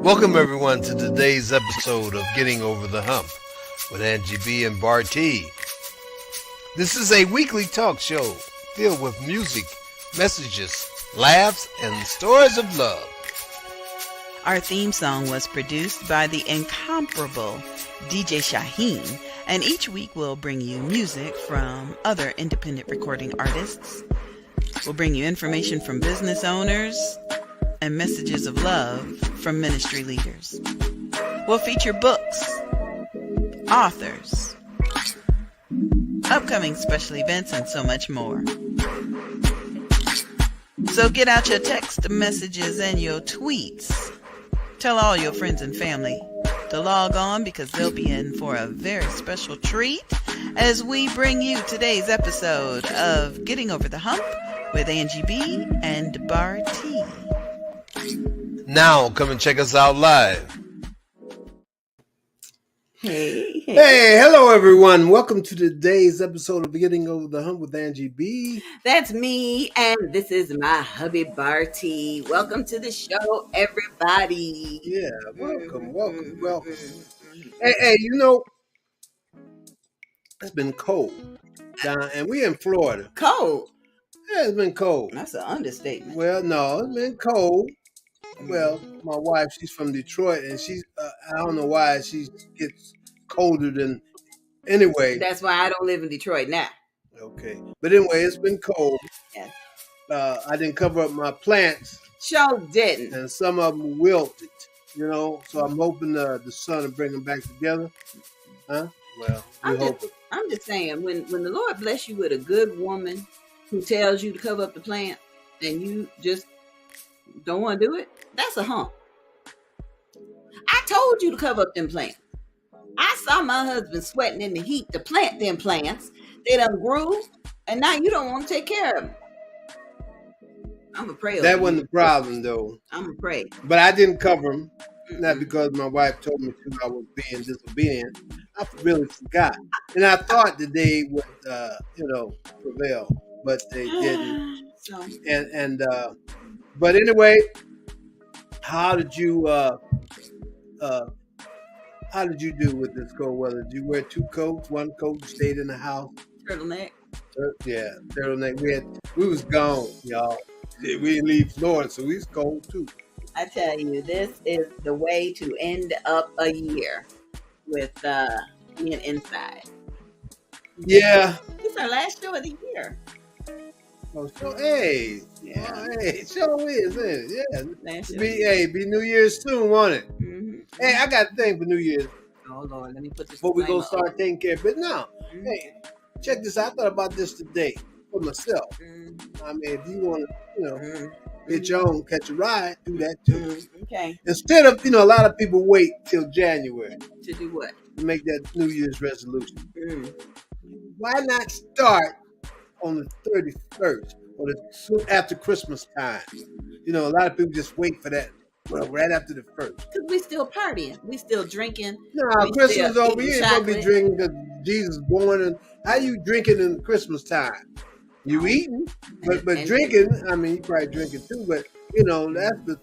Welcome everyone to today's episode of Getting Over the Hump with Angie B and Bartee. This is a weekly talk show filled with music, messages, laughs, and stories of love. Our theme song was produced by the incomparable DJ Shaheen, and each week we'll bring you music from other independent recording artists. We'll bring you information from business owners and messages of love from ministry leaders. We'll feature books, authors, upcoming special events, and so much more. So get out your text messages and your tweets. Tell all your friends and family to log on because they'll be in for a very special treat as we bring you today's episode of Getting Over the Hump with Angie B and Bartee. Now come and check us out live. Hey. Hey, hello everyone. Welcome to today's episode of Getting Over the Hump with Angie B. That's me, and this is my hubby Bartee. Welcome to the show, everybody. Yeah, welcome. Hey, you know, it's been cold down, and we're in Florida. Cold? Yeah, it's been cold. That's an understatement. Well, no, it's been cold. Well, my wife, she's from Detroit, and she's, I don't know why she gets colder than, anyway. That's why I don't live in Detroit now. Okay. But anyway, it's been cold. Yeah. I didn't cover up my plants. Sure didn't. And some of them wilted, you know, so I'm hoping the sun will bring them back together. Huh? Well, we hope it. I'm just saying, when the Lord bless you with a good woman who tells you to cover up the plant and you just don't want to do it, that's a hump. I told you to cover up them plants. I saw my husband sweating in the heat to plant them plants. They done grew, and now you don't want to take care of them. I'm a pray. That wasn't the problem, though. I'm a pray. But I didn't cover them, not because my wife told me to. I was being disobedient. I really forgot, and I thought that they would, prevail, but they didn't. So. But anyway, how did you do with this cold weather? Did you wear two coats? One coat, you stayed in the house? Turtleneck. Yeah, turtleneck. We was gone, y'all. We didn't leave Florida, so we was cold too. I tell you, this is the way to end up a year with being inside. Yeah. This is our last show of the year. Oh, so hey, yeah, it sure is, isn't it? Yeah, be New Year's soon, won't it? Mm-hmm. Hey, I got a thing for New Year's. Oh Lord, let me put this. Before we go start taking care of it now. Mm-hmm. Hey, check this out. I thought about this today for myself. Mm-hmm. I mean, if you want to, Mm-hmm. get your own, catch a ride, do that too. Mm-hmm. Okay. Instead of, a lot of people wait till January To do what? to make that New Year's resolution. Mm-hmm. Why not start on the 31st or after Christmas time? A lot of people just wait for that. Well, right after the first. Because we still partying. We still drinking. No, Christmas over. You ain't gonna be drinking because Jesus born. And how you drinking in Christmas time? You eating, but drinking. I mean, you probably drinking too. But that's the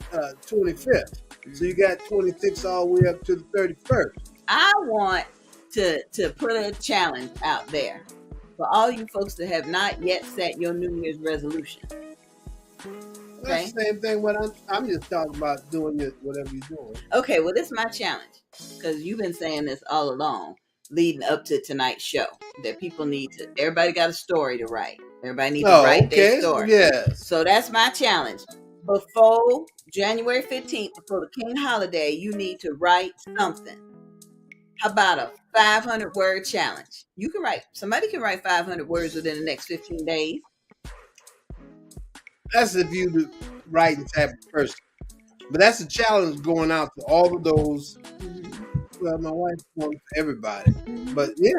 25th. So you got 26 all the way up to the 31st. I want to put a challenge out there for all you folks that have not yet set your New Year's resolution. Okay. That's the same thing. What I'm just talking about doing whatever you're doing. Okay, well, this is my challenge because you've been saying this all along, leading up to tonight's show. That people need to. Everybody got a story to write. Everybody needs to write their story. Yes. So that's my challenge. Before January 15th, before the King holiday, you need to write something. How about a 500-word challenge? Somebody can write 500 words within the next 15 days. That's if you the writing type of person. But that's a challenge going out to all of those. Mm-hmm. Well, my wife wants everybody. But yeah,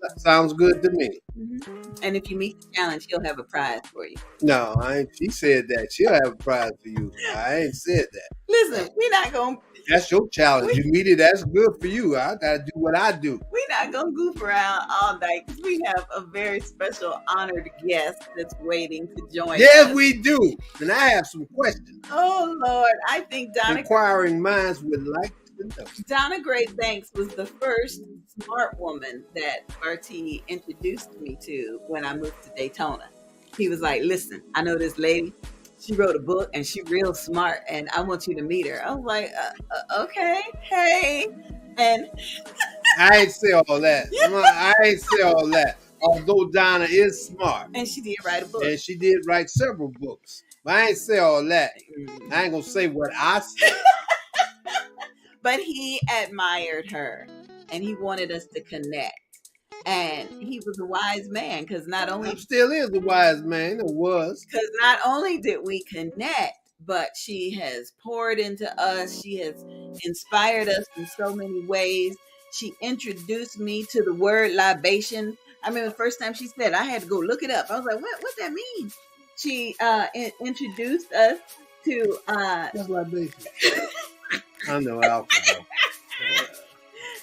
that sounds good to me. Mm-hmm. And if you meet the challenge, he'll have a prize for you. No, she said that. She'll have a prize for you. I ain't said that. Listen, we're not going to... That's your challenge. You meet it. That's good for you. I gotta do what I do. We're not gonna goof around all night because we have a very special honored guest that's waiting to join Yes, us. we do. And I have some questions. Oh Lord, I think Inquiring minds would like to know. Donna Gray-Banks was the first smart woman that Bartee introduced me to when I moved to Daytona. He was like, "Listen, I know this lady. She wrote a book and she's real smart, and I want you to meet her." I was like, "Okay, hey," and I ain't say all that. I ain't say all that. Although Donna is smart, and she did write a book, and she did write several books, but I ain't say all that. I ain't gonna say what I said. But he admired her, and he wanted us to connect. And he was a wise man because not only still is a wise man. It was because not only did we connect, but she has poured into us. She has inspired us in so many ways. She introduced me to the word libation. I mean, the first time she said, I had to go look it up. I was like, "What that mean?" She introduced us to what's libation? I know alcohol.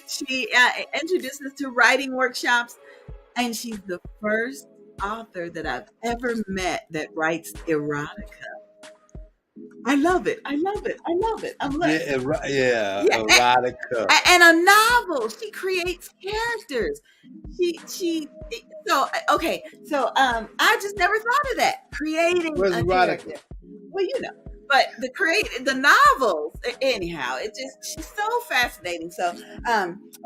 She introduced us to writing workshops, and she's the first author that I've ever met that writes erotica. I love it. I love it. I love it. I'm like, erotica. And a novel. She creates characters. So okay. So I just never thought of that. Creating Where's a erotica? character. Well, you know. But the novels, anyhow, she's so fascinating. So,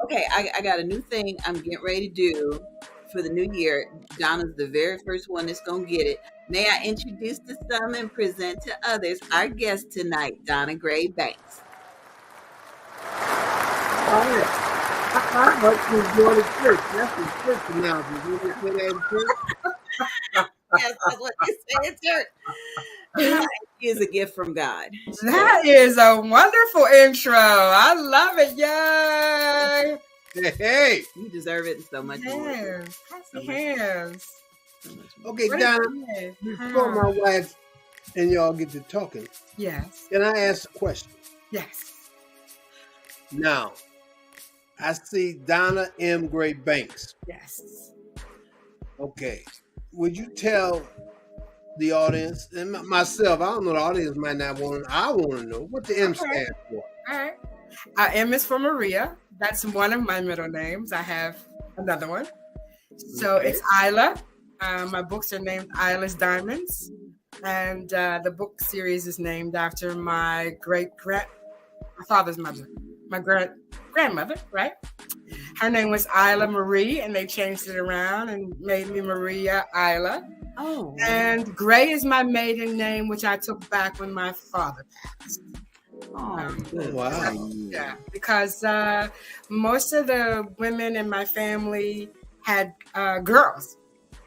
okay, I got a new thing I'm getting ready to do for the new year. Donna's the very first one that's gonna get it. May I introduce to some and present to others our guest tonight, Donna Gray-Banks. I hope you enjoy the church. That's the church announcement. You want to say that in church? Yes, that's what they say in church. She is a gift from God. That is a wonderful intro. I love it. Yay. Hey. You deserve it so much more. Yes. Yes. Okay, Donna, before my wife and y'all get to talking, yes, can I ask a question? Yes. Now, I see Donna M. Gray-Banks. Yes. Okay. Would you tell the audience and myself, I don't know, the audience might not want to, I want to know what the M stands for. All right. M is for Maria. That's one of my middle names. I have another one. So it's Isla. My books are named Isla's Diamonds. And the book series is named after my father's mother, my grandmother, right? Her name was Isla Marie, and they changed it around and made me Maria Isla. Oh. And Gray is my maiden name, which I took back when my father passed. Oh, wow. Yeah, because most of the women in my family had girls.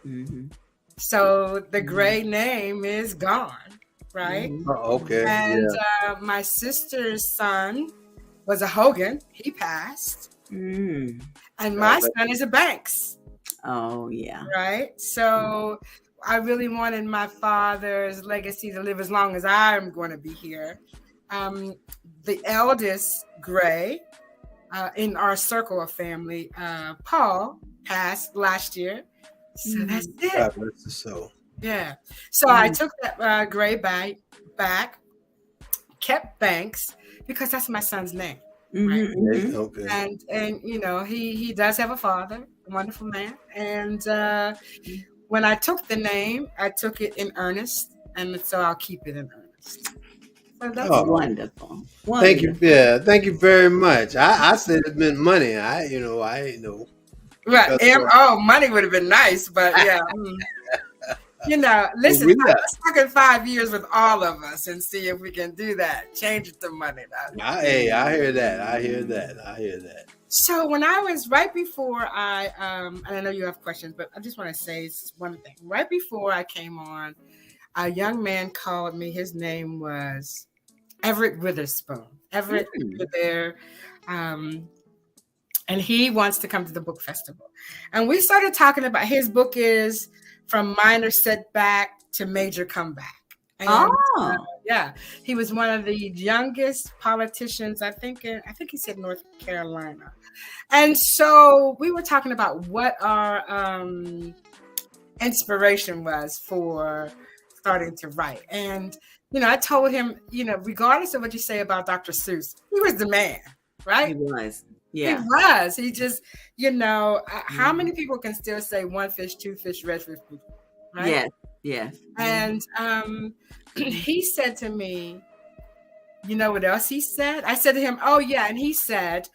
Mm-hmm. So the Gray name is gone, right? Mm-hmm. Oh, okay. And my sister's son was a Hogan. He passed. Mm. And my son is a Banks. Oh, yeah. Right? So I really wanted my father's legacy to live as long as I'm going to be here. The eldest Gray in our circle of family, Paul, passed last year. So that's it. God bless his soul. Yeah. So I took that Gray back, kept Banks, because that's my son's name. Right? Mm-hmm. Okay. And you know, he does have a father, a wonderful man. And when I took the name, I took it in earnest, and so I'll keep it in earnest. So that's wonderful. Thank you. Yeah, thank you very much. I said it meant money. I ain't know. Right. Money would have been nice, but yeah. You know, listen, let's talk in 5 years with all of us and see if we can do that. Change it to money. I hear that. So when I was right before and I know you have questions, but I just want to say one thing. Right before I came on, a young man called me. His name was Everett Witherspoon. Everett was there. And he wants to come to the book festival. And we started talking about his book is From Minor Setback to Major Comeback. And, Yeah, he was one of the youngest politicians. I think he said North Carolina. And so we were talking about what our inspiration was for starting to write. And I told him, regardless of what you say about Dr. Seuss, he was the man, right? He was. Yeah. He was. He just, how many people can still say one fish, two fish, red fish, right? Yes. Yes. And he said to me, you know what else he said? I said to him, oh, yeah. And he said,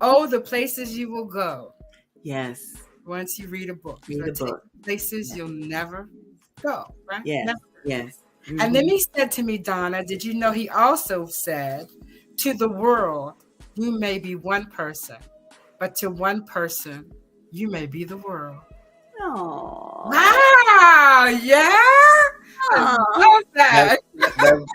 oh, the places you will go. Yes. Once you read a book. Read a book. Places you'll never go, right? Yes. Never. Yes. Mm-hmm. And then he said to me, Donna, did you know he also said, to the world, you may be one person, but to one person, you may be the world. Oh. Wow. Yeah. I love that.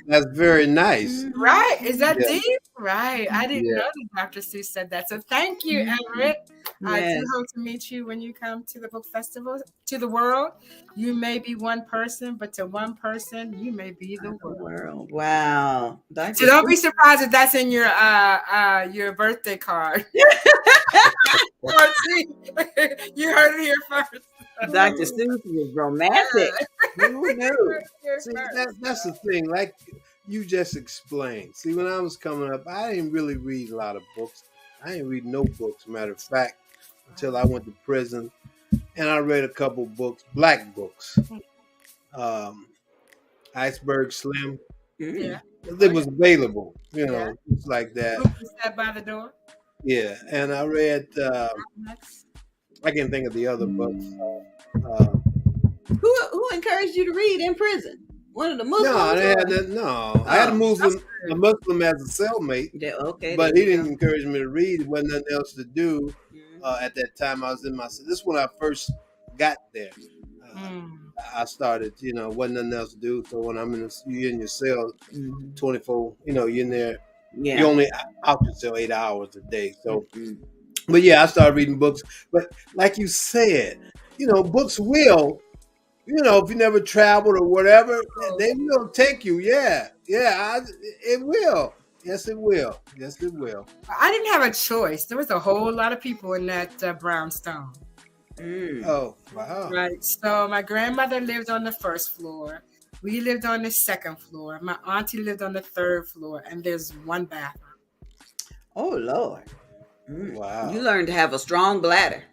That's very nice. Right. Is that deep? Right. I didn't know that Dr. Seuss said that. So thank you, Everett. I do hope to meet you when you come to the book festival. To the world, you may be one person, but to one person, you may be the world. Wow. So don't be surprised if that's in your birthday card. You heard it here first. Dr. Seuss was romantic. Who knew? See, that's the thing. Like you just explained. See, when I was coming up, I didn't really read a lot of books. I didn't read no books, matter of fact, until I went to prison. And I read a couple books, black books. Iceberg Slim. Yeah. It was available, it's like that. Who sat by the door? Yeah. And I read, I can't think of the other books. Who encouraged you to read in prison? One of the Muslims? I had a Muslim as a cellmate. Yeah, okay. But he didn't encourage me to read. There wasn't nothing else to do. At that time, I was in this is when I first got there. I started, wasn't nothing else to do. So when you're in your cell, 24, you're in there. Yeah. You're only out your cell 8 hours a day. So, but yeah, I started reading books. But like you said, books will, if you never traveled or whatever, they will take you. Yeah. It will. Yes, it will. Yes, it will. I didn't have a choice. There was a whole lot of people in that brownstone. Oh, wow. Right. So my grandmother lived on the first floor. We lived on the second floor. My auntie lived on the third floor. And there's one bathroom. Oh, Lord. Wow. You learned to have a strong bladder.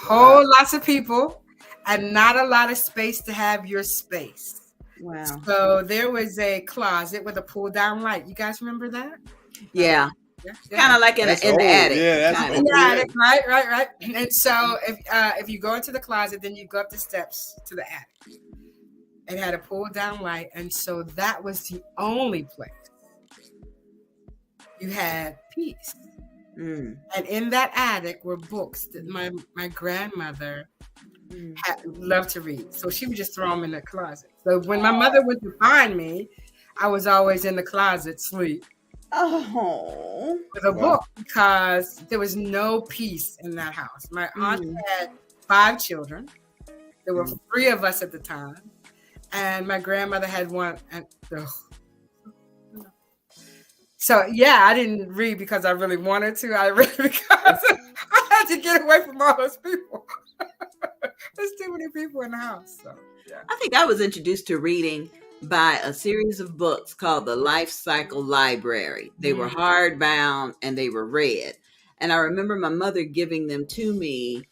Lots of people and not a lot of space to have your space. Wow. So there was a closet with a pull down light. You guys remember that? Yeah. Kind of like in the attic. Yeah, that's in the attic. Right. And so if you go into the closet, then you go up the steps to the attic. It had a pull down light. And so that was the only place you had peace. And in that attic were books that my grandmother loved to read. So she would just throw them in the closet. So when my mother went to find me, I was always in the closet sleep. Oh. With a book, because there was no peace in that house. My aunt had 5 children. There were 3 of us at the time. And my grandmother had 1. And so, yeah, I didn't read because I really wanted to. I read because I had to get away from all those people. There's too many people in the house. So, yeah. I think I was introduced to reading by a series of books called the Life Cycle Library. They were hardbound and they were read. And I remember my mother giving them to me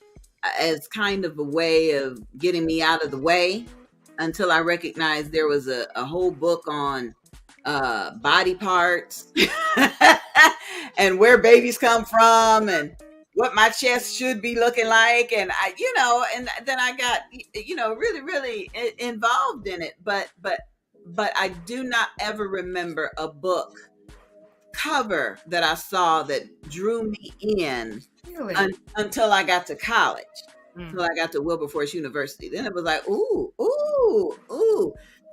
as kind of a way of getting me out of the way until I recognized there was a whole book on body parts and where babies come from and what my chest should be looking like. And and then I got, really, really involved in it. But I do not ever remember a book cover that I saw that drew me in until I got to college, until I got to Wilberforce University. Then it was like, ooh.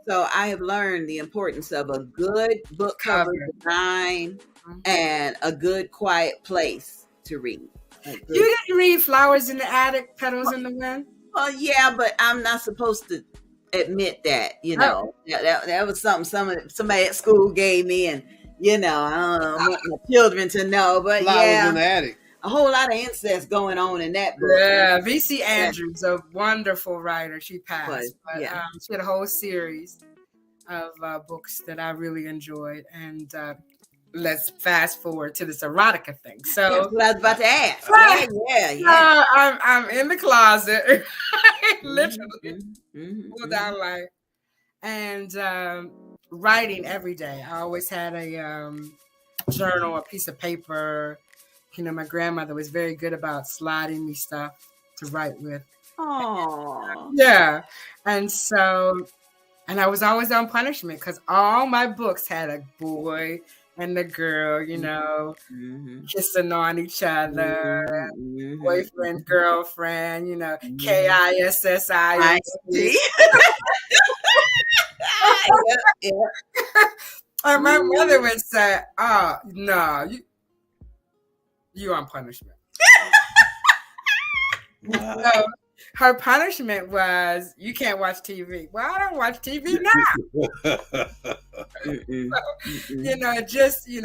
So I have learned the importance of a good book cover design and a good quiet place to read. You didn't read Flowers in the Attic, Petals in the Wind? Well, yeah, but I'm not supposed to admit that, that was something somebody at school gave me, and I don't want my children to know, but Flowers in the attic. A whole lot of incest going on in that book. Yeah, V.C. Andrews, a wonderful writer. She passed, but she had a whole series of books that I really enjoyed, and let's fast forward to this erotica thing. So that's what I was about to ask. I'm in the closet, literally pulled down light, and writing every day. I always had a journal, a piece of paper. My grandmother was very good about sliding me stuff to write with. Oh, yeah, and I was always on punishment because all my books had a boy and a girl, kissing on each other, boyfriend, girlfriend, KISSI. And my mother would say, "Oh no, you on punishment." So her punishment was, you can't watch TV. Well, I don't watch TV now.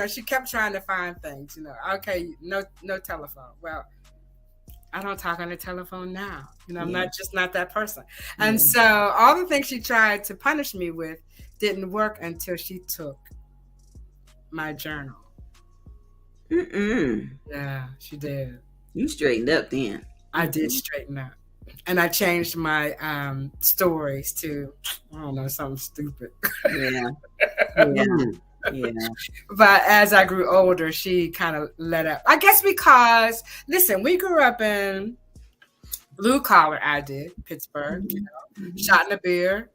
She kept trying to find things, okay, no telephone. Well, I don't talk on the telephone now. I'm not that person. And so all the things she tried to punish me with didn't work until she took my journal. Yeah, she did. You straightened up then. I did straighten up. And I changed my stories to, I don't know, something stupid. Yeah. But as I grew older, she kind of let up. I guess because, listen, we grew up in blue collar. I did, Pittsburgh, shot in a beer,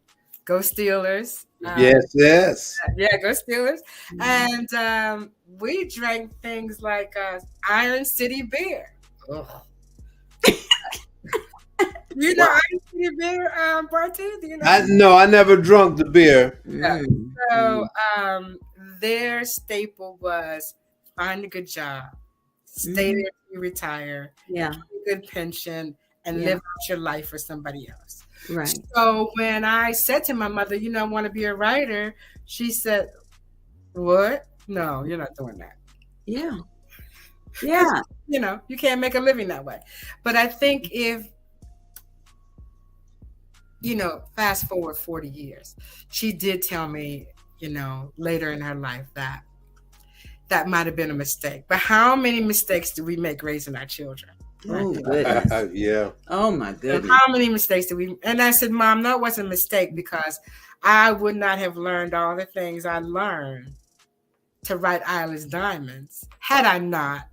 go Steelers. Yes. Yeah, go Steelers. And we drank things like Iron City beer. Ugh. Iron City beer, Bartee? Do you know? No, I never drunk the beer. Yeah. So their staple was find a good job, stay there till you retire, get a good pension, and live out your life for somebody else. Right. So when I said to my mother, I want to be a writer, she said, "What? No, you're not doing that." Yeah. You can't make a living that way. But I think if, fast forward 40 years, she did tell me, later in her life that might have been a mistake. But how many mistakes do we make raising our children? Oh, goodness. Yeah. Oh, my goodness. How many mistakes did we? And I said, Mom, no, it wasn't a mistake because I would not have learned all the things I learned to write Isla's Diamonds had I not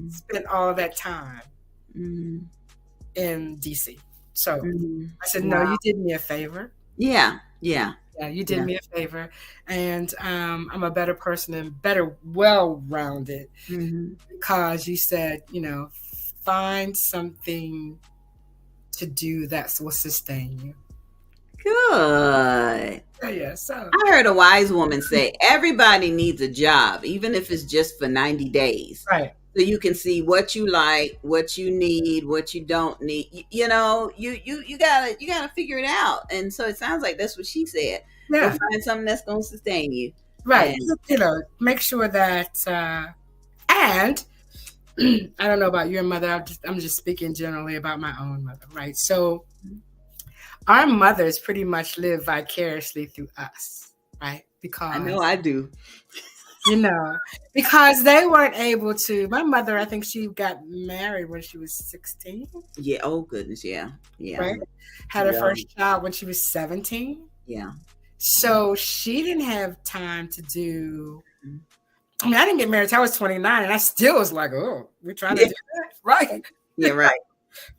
spent all that time in DC. So I said, no, you did me a favor. Yeah, you did me a favor. And I'm a better person and better, well-rounded because you said, find something to do that will sustain you. Good. Yeah, so I heard a wise woman say, everybody needs a job, even if it's just for 90 days. Right. So you can see what you like, what you need, what you don't need. You gotta figure it out. And so it sounds like that's what she said. Yeah. Find something that's gonna sustain you. Right. And, make sure that and I don't know about your mother. I'm just speaking generally about my own mother, right? So our mothers pretty much live vicariously through us, right? Because I know I do. Because they weren't able to. My mother, I think she got married when she was 16. Yeah. Oh, goodness. Yeah. Right? Had her first child when she was 17. Yeah. So she didn't have time to do. I mean, I didn't get married until I was 29, and I still was like, oh, we're trying to do that. Right. Yeah, right.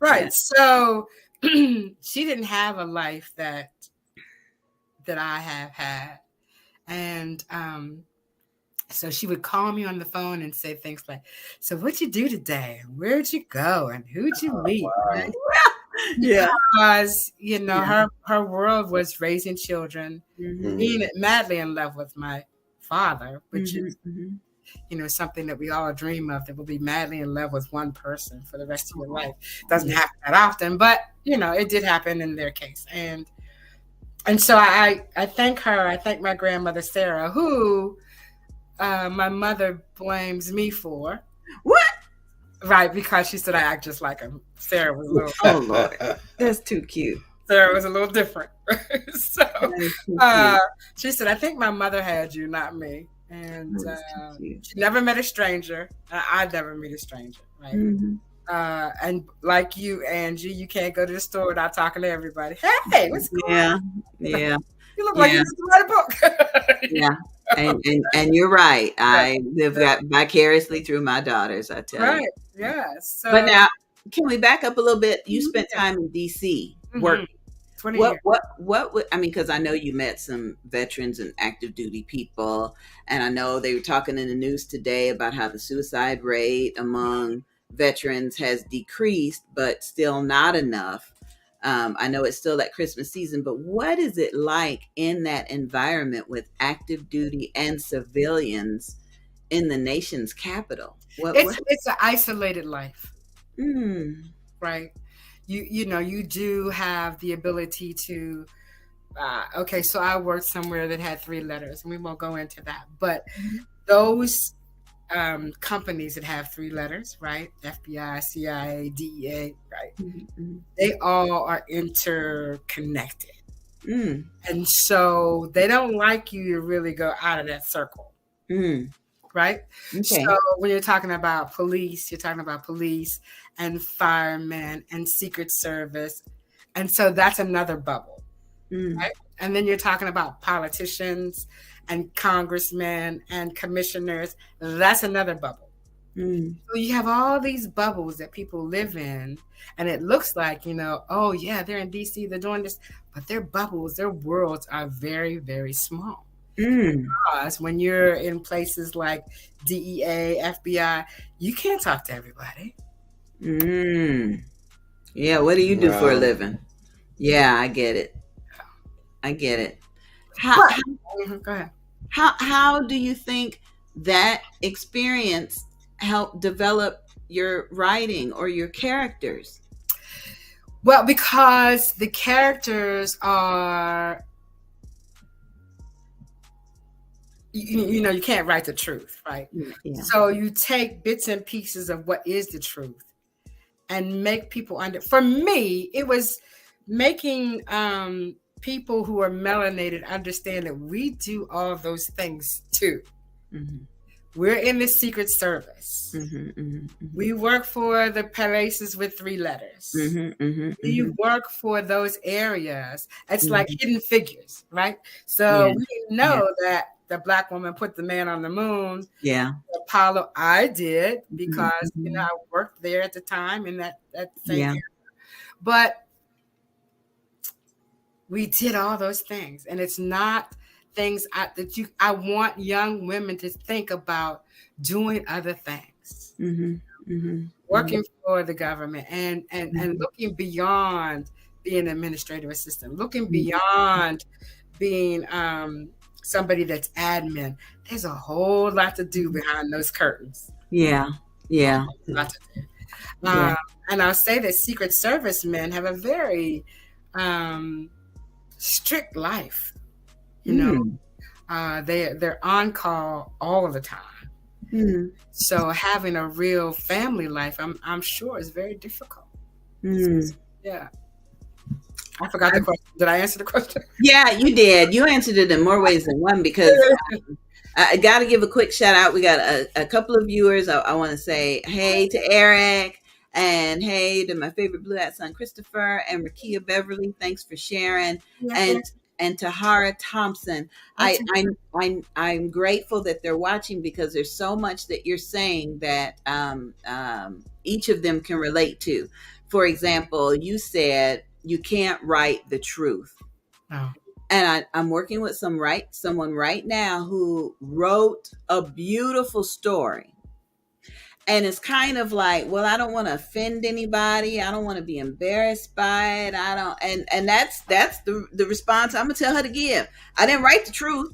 Right. Yeah. So she didn't have a life that I have had. And so she would call me on the phone and say things like, so what'd you do today? Where'd you go? And who'd you meet? Wow. Right? Yeah. Because, her world was raising children, being madly in love with my father, which is, something that we all dream of, that we'll be madly in love with one person for the rest of your life. Doesn't happen that often, but, it did happen in their case. And And so I thank her. I thank my grandmother Sarah, who my mother blames me for. What? Right, because she said I act just like him. Sarah was a little. Oh Lord, that's too cute. Sarah was a little different. So she said, I think my mother had you, not me. And she never met a stranger. I'd never meet a stranger, right? Mm-hmm. And like you, Angie, you can't go to the store without talking to everybody. Hey, what's going on? Yeah. You look like you need to write a book. Yeah. And you're right. I live that vicariously through my daughters, I tell you. Right. Yeah. So, but now, can we back up a little bit? You spent time in D.C. working. 20 years. What would, I mean, because I know you met some veterans and active duty people, and I know they were talking in the news today about how the suicide rate among veterans has decreased, but still not enough. I know it's still that Christmas season, but what is it like in that environment with active duty and civilians in the nation's capital? It's an isolated life, right? You do have the ability to. Okay, so I worked somewhere that had 3 letters, and we won't go into that, but those companies that have 3 letters, right? FBI, CIA, DEA, right? Mm-hmm. They all are interconnected. And so they don't like you to really go out of that circle. Right? Okay. So when you're talking about police, you're talking about police and firemen and Secret Service. And so that's another bubble. Right? And then you're talking about politicians and congressmen and commissioners. That's another bubble. So you have all these bubbles that people live in, and it looks like, oh yeah, they're in DC, they're doing this, but their bubbles, their worlds are very, very small. Because when you're in places like DEA, FBI, you can't talk to everybody. Yeah, what do you do for a living? Yeah, I get it. Go ahead. How do you think that experience helped develop your writing or your characters? Well, because the characters are, you can't write the truth, right? Yeah. So you take bits and pieces of what is the truth and make people for me, it was making people who are melanated understand that we do all of those things too. We're in the Secret Service. We work for the places with 3 letters. We work for those areas. It's like hidden figures, right? So we know that the Black woman put the man on the moon. Yeah. Apollo, I did, because I worked there at the time in that same area. But we did all those things, and it's not things I want young women to think about doing other things, working for the government and looking beyond being an administrative assistant, looking beyond being somebody that's admin. There's a whole lot to do behind those curtains. Yeah. A lot to do. And I'll say that Secret Service men have a very strict life. They're on call all of the time. So having a real family life, I'm sure, is very difficult. Yeah. I forgot the question. Did I answer the question? Yeah, you did. You answered it in more ways than one, because I got to give a quick shout out. We got a couple of viewers. I want to say hey to Eric, and hey to my favorite blue hat son, Christopher, and Rakia Beverly. Thanks for sharing. And Tahara Thompson. I'm grateful that they're watching, because there's so much that you're saying that each of them can relate to. For example, you said you can't write the truth. Oh. And I'm working with someone right now who wrote a beautiful story. And it's kind of like, well, I don't want to offend anybody. I don't want to be embarrassed by it. And that's the response I'm gonna tell her to give. I didn't write the truth.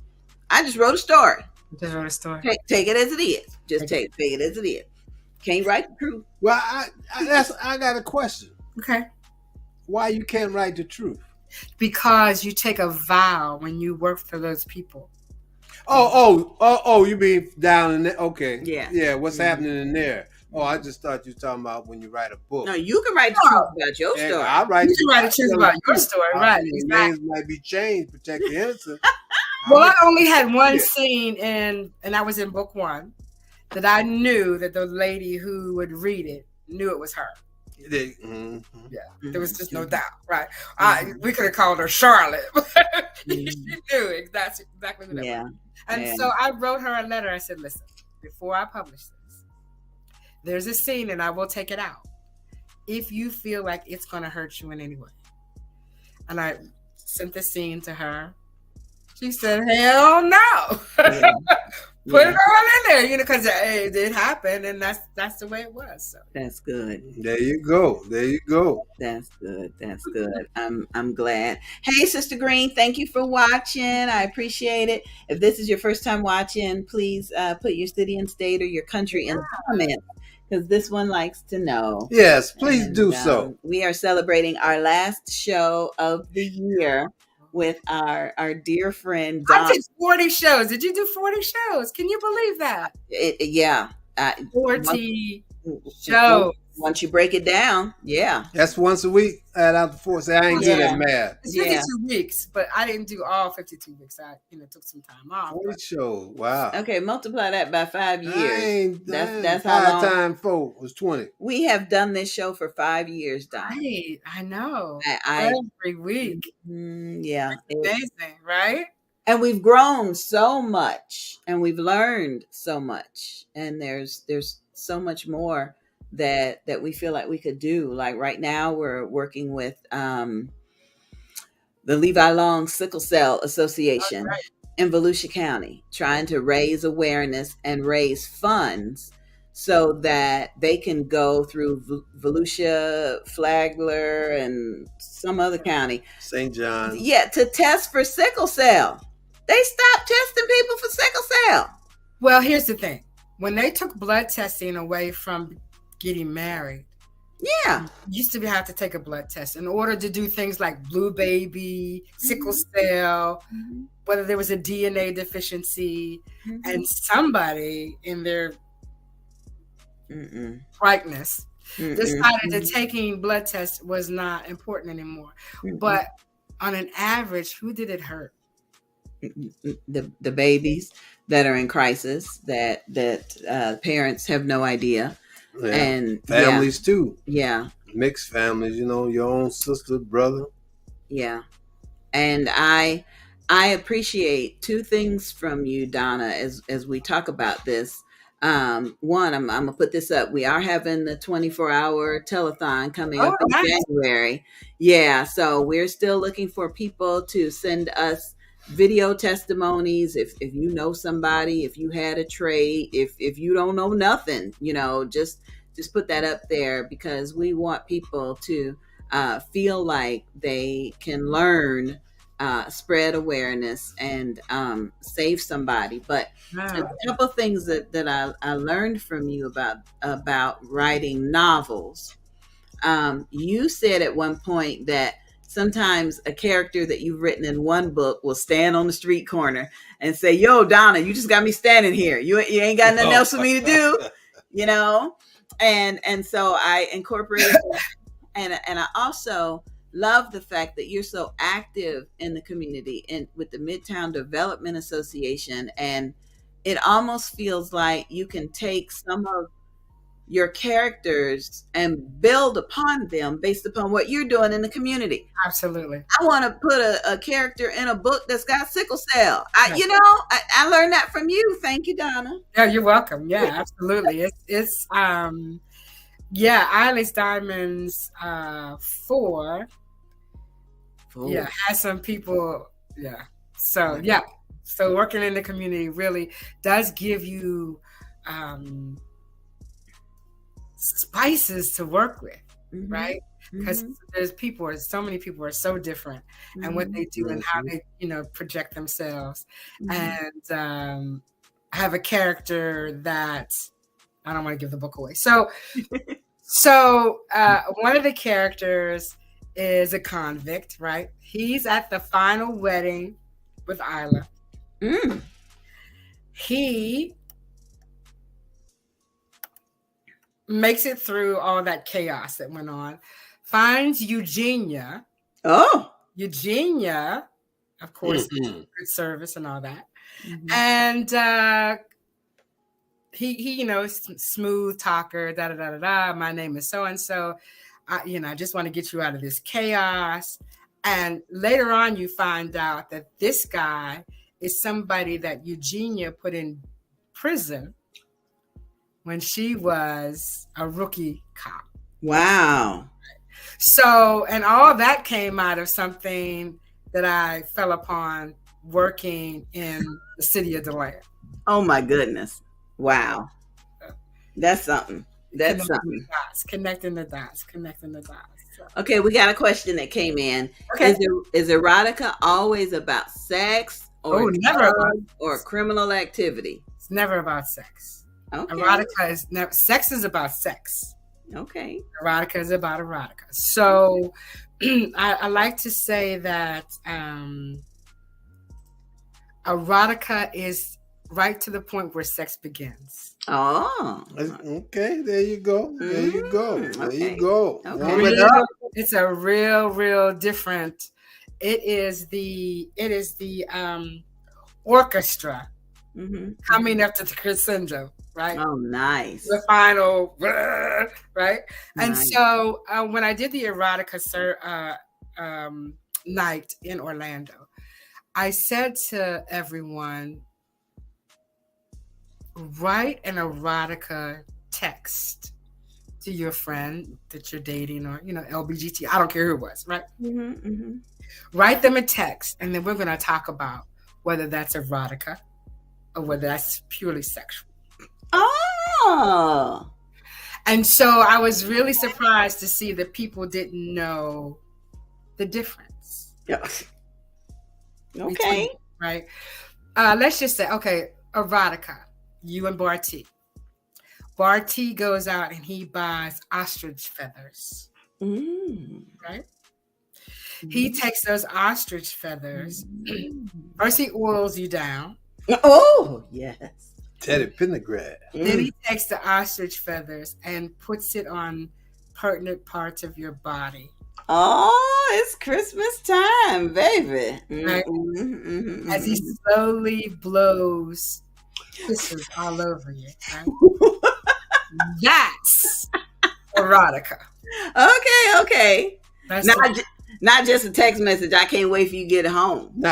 I just wrote a story. Take it as it is. Just take it as it is. Can't write the truth. Well, I got a question. Okay. Why you can't write the truth? because you take a vow when you work for those people. Oh, you mean down in there? Okay. Yeah. Yeah, what's happening in there? Oh, I just thought you were talking about when you write a book. No, you can write the truth about your story. I write. You can write the truth about your story, right? Exactly. Names might be changed, protect the innocent. Well, I only had one scene and I was in book 1 that I knew that the lady who would read it knew it was her. Mm-hmm. Yeah, there was just no doubt, right? We could have called her Charlotte. She knew exactly who that was. And so I wrote her a letter. I said, listen, before I publish this, there's a scene and I will take it out if you feel like it's going to hurt you in any way. And I sent the scene to her. She said, hell no. Put it all in there, because it did happen, and that's the way it was. So that's good. There you go. That's good. I'm glad. Hey, Sister Green, thank you for watching. I appreciate it. If this is your first time watching, please put your city and state or your country in the comments, because this one likes to know. Yes, please do so. We are celebrating our last show of the year with our dear friend Donna. I did 40 shows. Did you do 40 shows? Can you believe that? 40 shows. Once you break it down, that's once a week. Add out the 4. Say I ain't good at math. It's 52 weeks, but I didn't do all 52 weeks. I took some time off. 40 shows. Wow. Okay, multiply that by 5 years. That's how 5 long. times 4 was 20. We have done this show for 5 years, Donna. Right, I know. Every week. Yeah, amazing, right? And we've grown so much, and we've learned so much, and there's so much more that we feel like we could do. Like right now, we're working with the Levi Long Sickle Cell Association in Volusia County, trying to raise awareness and raise funds so that they can go through Volusia, Flagler, and some other county, St. John. To test for sickle cell. They stopped testing people for sickle cell. Well, here's the thing: when they took blood testing away from getting married, you used to have to take a blood test in order to do things like blue baby, sickle cell, whether there was a DNA deficiency, and somebody in their brightness decided that taking blood tests was not important anymore. But on an average, who did it hurt? The babies that are in crisis, that parents have no idea. And families too. Mixed families, your own sister, brother. And I appreciate 2 things from you, Donna, as we talk about this. One, I'm gonna put this up. We are having the 24-hour telethon coming up in January. So we're still looking for people to send us video testimonies. If you know somebody, if you had a trade, if you don't know nothing, just put that up there, because we want people to feel like they can learn, spread awareness, and save somebody. But a couple of things that I learned from you about writing novels. You said at one point that sometimes a character that you've written in one book will stand on the street corner and say, "Yo, Donna, you just got me standing here. You ain't got nothing else for me to do," And so I incorporated that. And I also love the fact that you're so active in the community and with the Midtown Development Association. And it almost feels like you can take some of your characters and build upon them based upon what you're doing in the community. Absolutely. I want to put a character in a book that's got sickle cell. I learned that from you. Thank you, Donna. Yeah, you're welcome. Yeah, absolutely. It's Eilish Diamonds 4. Has some people. So so working in the community really does give you spices to work with, right? Because so many people are so different, and what they do and how they project themselves. And I have a character that I don't want to give the book away. So one of the characters is a convict, right? He's at the final wedding with Isla. He makes it through all that chaos that went on, finds Eugenia. Eugenia, of course, good service and all that. And he smooth talker, da da da da da. My name is so and so. I just want to get you out of this chaos. And later on, you find out that this guy is somebody that Eugenia put in prison when she was a rookie cop. Wow. So, and all that came out of something that I fell upon working in the city of DeLand. Oh my goodness. Wow. That's something. That's something. Connecting the dots. So. Okay, we got a question that came in. Okay. Is erotica always about sex or never or criminal activity? It's never about sex. Okay. Erotica is never. Sex is about sex. Okay. Erotica is about erotica. So I like to say that erotica is right to the point where sex begins. Oh. Okay, there you go. There you go. There you go. Okay. It's a real different. It is the orchestra coming up to the crescendo, right? Oh, nice. The final, right? And Nice. so when I did the erotica night in Orlando, I said to everyone, write an erotica text to your friend that you're dating or, LBGT. I don't care who it was, right? Write them a text, and then we're going to talk about whether that's erotica or whether that's purely sexual. Oh. And so I was really surprised to see that people didn't know the difference. Yeah. Okay. Right? Let's just say, okay, erotica. You and Bartee. Bartee goes out and he buys ostrich feathers. Right? He takes those ostrich feathers. First, he oils you down. Oh, yes. Teddy Pendergrass. Then he takes the ostrich feathers and puts it on pertinent parts of your body. Oh, it's Christmas time, baby. Right? As he slowly blows kisses all over you. Right? That's erotica. Okay. That's Not just a text message. I can't wait for you to get home. No.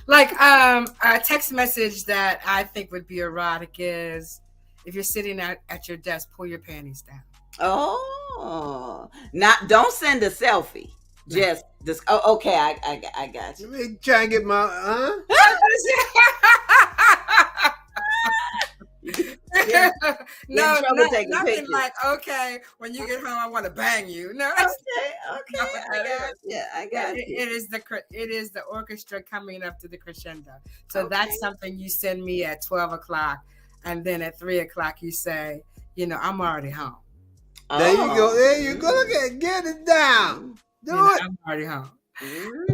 Like a text message that I think would be erotic is if you're sitting at your desk, pull your panties down. Oh, don't send a selfie. Just this. Oh, okay. I got you. Let me try and get my No, nothing like, okay, when you get home, I want to bang you. No, okay. I got you. It is the orchestra coming up to the crescendo. So that's something you send me at 12 o'clock, and then at 3 o'clock you say, I'm already home. There you go. There you go. Look at get it down. Do it. I'm already home.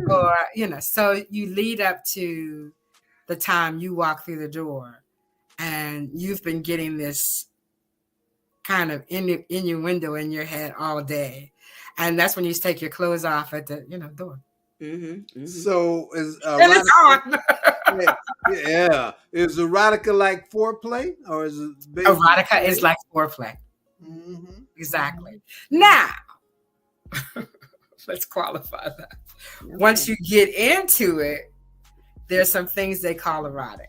Or so you lead up to the time you walk through the door. And you've been getting this kind of innuendo in your head all day. And that's when you take your clothes off at the door. So is it's on. Yeah. Is erotica like foreplay? Or is it erotica is like foreplay. Exactly. Now, let's qualify that. Okay. Once you get into it, there's some things they call erotic.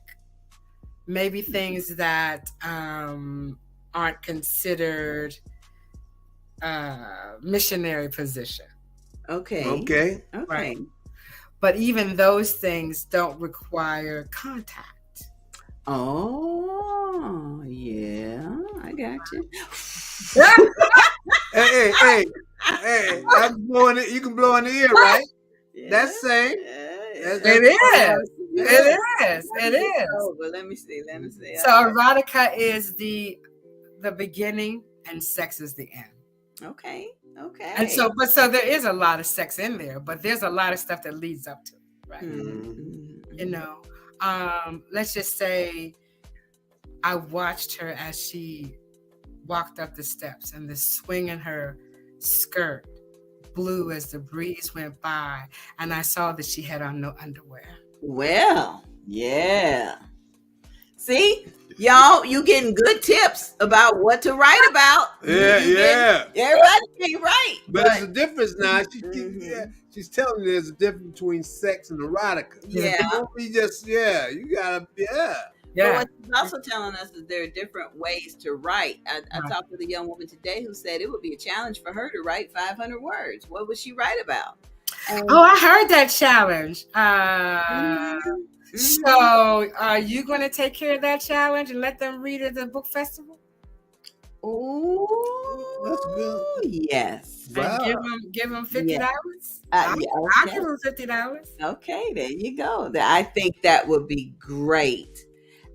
Maybe things that aren't considered missionary position. Okay. Right. But even those things don't require contact. Oh, yeah. I got you. Hey. I'm blowing it. You can blow in the ear, right? Yeah. That's same. It is. It is. Oh, but let me see. So erotica is the beginning and sex is the end. Okay. Okay. And so there is a lot of sex in there, but there's a lot of stuff that leads up to it, right? Mm-hmm. You know, let's just say I watched her as she walked up the steps, and the swing in her skirt blew as the breeze went by, and I saw that she had on no underwear. Well, yeah. See, y'all, you getting good tips about what to write about. Yeah. Everybody can't write. But there's a difference now. She's telling you there's a difference between sex and erotica. Yeah. Don't be just, you gotta, But what she's also telling us is there are different ways to write. I talked with a young woman today who said it would be a challenge for her to write 500 words. What would she write about? I heard that challenge. So are you going to take care of that challenge and let them read at the book festival? Oh, that's good. Yes. Wow. Give them $50. I'll give them $50. Okay, there you go. I think that would be great,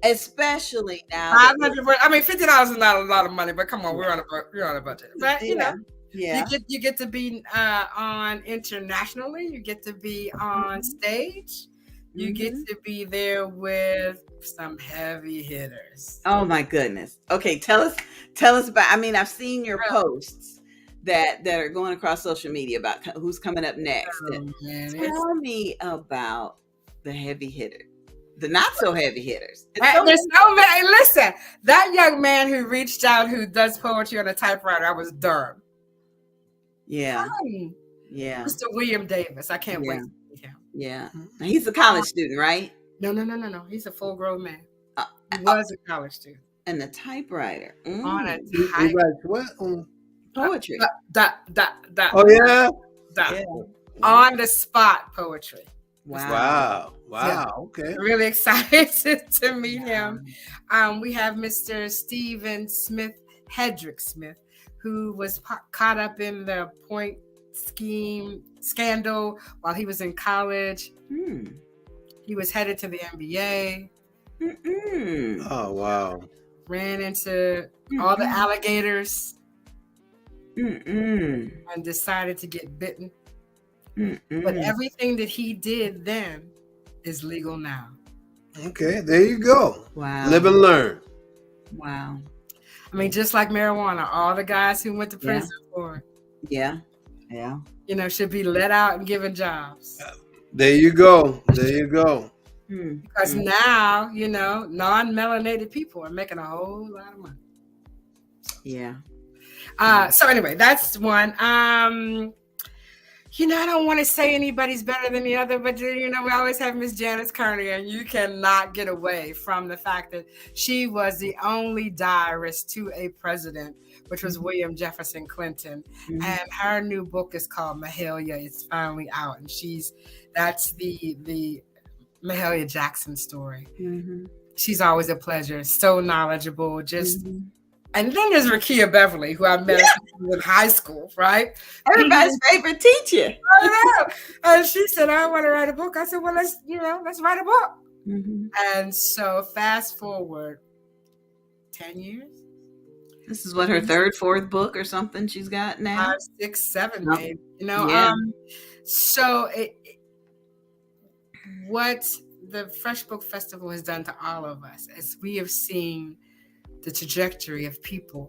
especially now. 500. I mean, $50 is not a lot of money, but come on, we're on a budget. But you know, you get to be on internationally. You get to be on stage. You get to be there with some heavy hitters. Oh my goodness. Okay, tell us about. I mean, I've seen your posts that are going across social media about who's coming up next. Tell me about the heavy hitters, the not so heavy hitters. There's so many. Listen, that young man who reached out, who does poetry on a typewriter, I was Durham. Yeah. Yeah. Mr. William Davis. I can't wait to meet him. Yeah. He's a college student, right? No. He's a full grown man. He was a college student. And a typewriter. On a He writes what? Poetry. Oh, yeah? On the spot poetry. Wow. Okay. Really excited to meet him. We have Mr. Stephen Smith, Hedrick Smith, who was caught up in the point scheme scandal while he was in college. He was headed to the NBA. Oh, wow. Ran into all the alligators and decided to get bitten. But everything that he did then is legal now. Okay, there you go. Wow. Live and learn. Wow. I mean, just like marijuana, all the guys who went to prison for it. Yeah. You know, should be let out and given jobs. There you go. Because now, you know, non-melanated people are making a whole lot of money. Yeah. So anyway, that's one. You know, I don't want to say anybody's better than the other, but you know, we always have Miss Janice Kearney, and you cannot get away from the fact that she was the only diarist to a president, which was William Jefferson Clinton. And her new book is called Mahalia. It's finally out, and that's the Mahalia Jackson story. She's always a pleasure, so knowledgeable, just. And then there's Rakia Beverly, who I met in high school, right? Everybody's favorite teacher. I know. And she said, I want to write a book. I said, well, let's write a book. And so fast forward 10 years. This is what, her third, fourth book or something she's got now? 5, 6, 7, maybe. You know, so what the Fresh Book Festival has done to all of us is we have seen the trajectory of people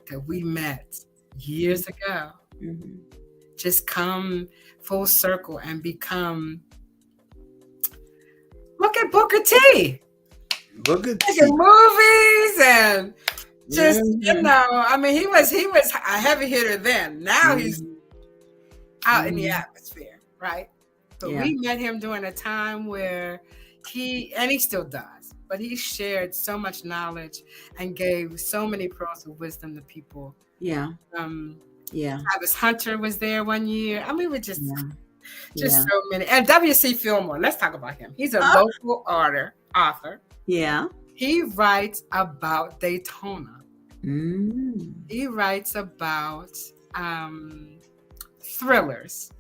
that we met years ago just come full circle and become. Look at Booker T. Look at movies and just you know. I mean, he was a heavy hitter then. Now he's out in the atmosphere, right? But we met him during a time where he still does. But he shared so much knowledge and gave so many pearls of wisdom to people. Travis Hunter was there one year. I mean, we're just so many. And W.C. Fillmore, let's talk about him. He's a local author. Yeah. He writes about Daytona. He writes about thrillers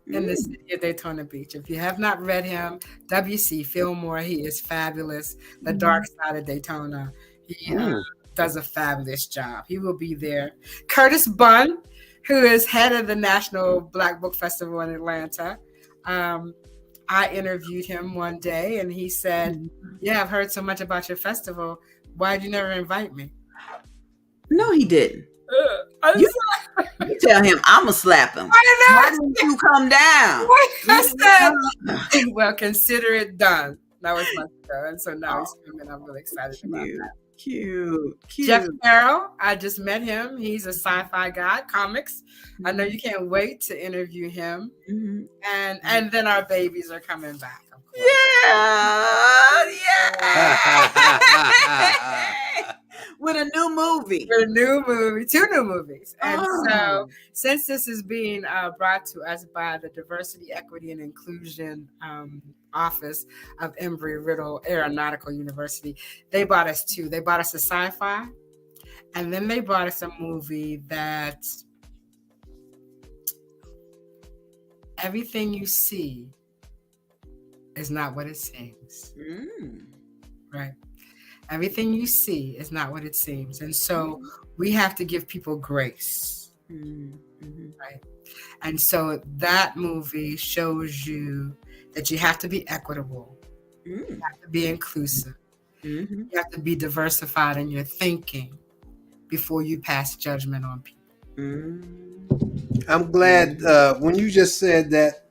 in the city of Daytona Beach. If you have not read him, W.C. Fillmore, he is fabulous. The Dark Side of Daytona. He does a fabulous job. He will be there. Curtis Bunn, who is head of the National Black Book Festival in Atlanta. I interviewed him one day, and he said, "Yeah, I've heard so much about your festival. Why did you never invite me?" No, he didn't. You tell him I'm gonna slap him. Why didn't you come down? I said, well, consider it done. That was my show, and so now he's coming. I'm really excited about that. Cute. Jeff Carroll, I just met him. He's a sci-fi guy, comics. I know you can't wait to interview him. And then our babies are coming back. Of course. Yeah. With a new movie. With a new movie, 2 new movies. And so since this is being brought to us by the Diversity, Equity, and Inclusion Office of Embry-Riddle Aeronautical University, they bought us 2. They bought us a sci-fi, and then they brought us a movie that everything you see is not what it seems. Right? Everything you see is not what it seems. And so we have to give people grace. Right? And so that movie shows you that you have to be equitable. You have to be inclusive. You have to be diversified in your thinking before you pass judgment on people. I'm glad when you just said that,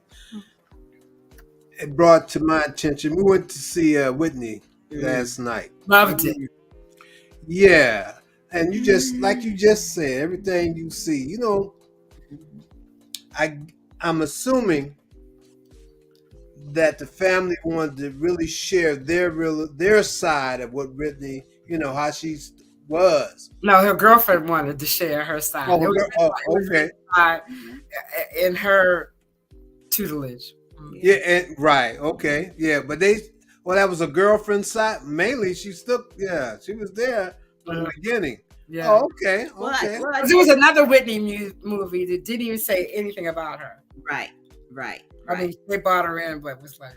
it brought to my attention. We went to see Whitney last night. Loved it. Yeah. And you just, like you just said, everything you see, you know, I'm assuming that the family wanted to really share their side of what Whitney, you know, how she was. No, her girlfriend wanted to share her side. Okay. In her tutelage. Yeah, right. Okay. Yeah, but that was a girlfriend's side. Mainly, she was there from the beginning. Yeah. Oh, okay. Well, there was another Whitney movie that didn't even say anything about her. Right. I mean, they brought her in, but it was like,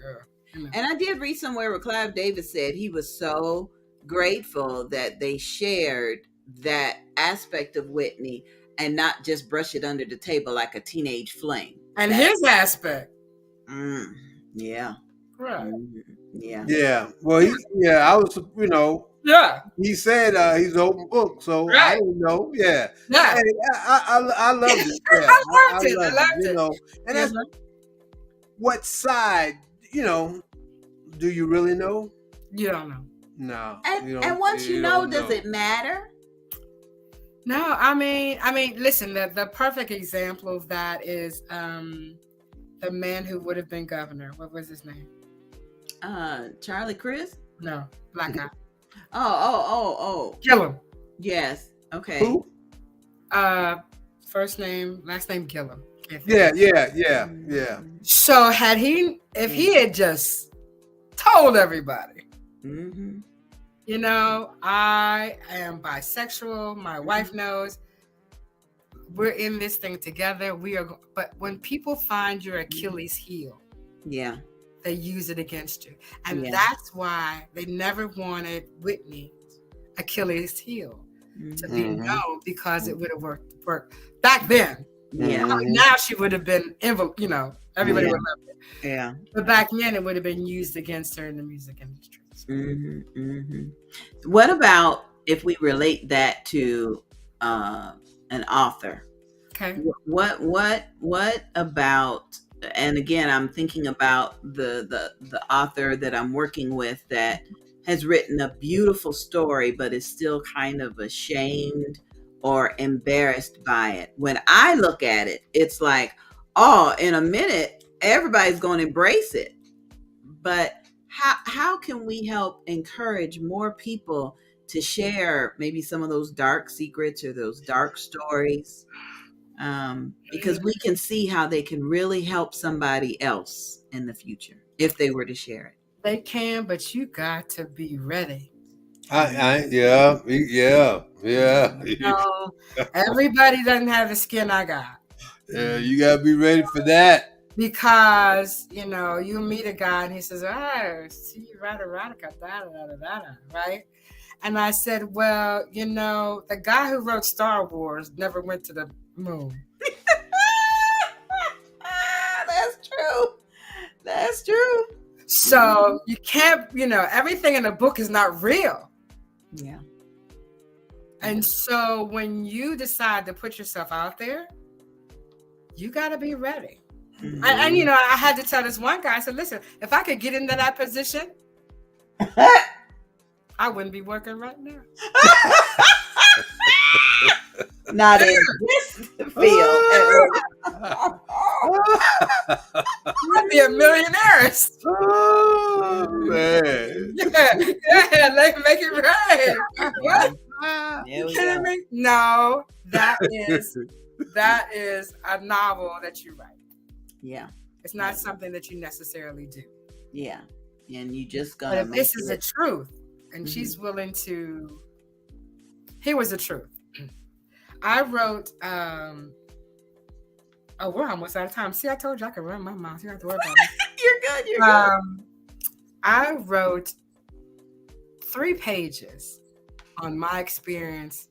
you know. And I did read somewhere where Clive Davis said he was so grateful that they shared that aspect of Whitney and not just brush it under the table like a teenage fling. And his aspect. Yeah. Right. Yeah. Yeah. Well, I was, you know. Yeah. He said he's an open book, so right. I don't know. Yeah. Yeah. Hey, I loved it. Yeah. I loved it. You know, and that's what side, you know, do you really know? You don't know. No. And once you know, does it matter? No, I mean, listen, the perfect example of that is the man who would have been governor. What was his name? Charlie Crist? No, black guy. Oh. Gillum. Yes. Okay. Who? First name, last name Gillum. Yeah. So if he had just told everybody, you know, I am bisexual. My wife knows. We're in this thing together. But when people find your Achilles heel, they use it against you. And that's why they never wanted Whitney's Achilles heel to be known, because it would have worked back then. Yeah. Now she would have been, you know, everybody would love it. Yeah. But back then it would have been used against her in the music industry. What about if we relate that to an author? Okay. What about, and again, I'm thinking about the author that I'm working with that has written a beautiful story, but is still kind of ashamed or embarrassed by it. When I look at it, it's like, oh, in a minute, everybody's going to embrace it. But how can we help encourage more people to share maybe some of those dark secrets or those dark stories? Because we can see how they can really help somebody else in the future if they were to share it. They can, but you got to be ready. Yeah. You know, everybody doesn't have the skin I got. Yeah, you gotta be ready for that. Because, you know, you meet a guy and he says, see you write erotica, right? And I said, well, you know, the guy who wrote Star Wars never went to the moon. That's true. So you can't, everything in the book is not real. Yeah. And so when you decide to put yourself out there, you got to be ready. And I had to tell this one guy, I said, listen, if I could get into that position, I wouldn't be working right now. Not in this field. I'd be a millionaire. Oh, man. Yeah, make it right. What? You kidding me? No, that is a novel that you write. Yeah. It's not something that you necessarily do. Yeah. And you just gonna. But if this is the truth, and she's willing to. Here was the truth. I wrote. Oh, we're almost out of time. See, I told you I could run my mouth. You don't have to worry about it. You're good. You're good. I wrote 3 pages on my experience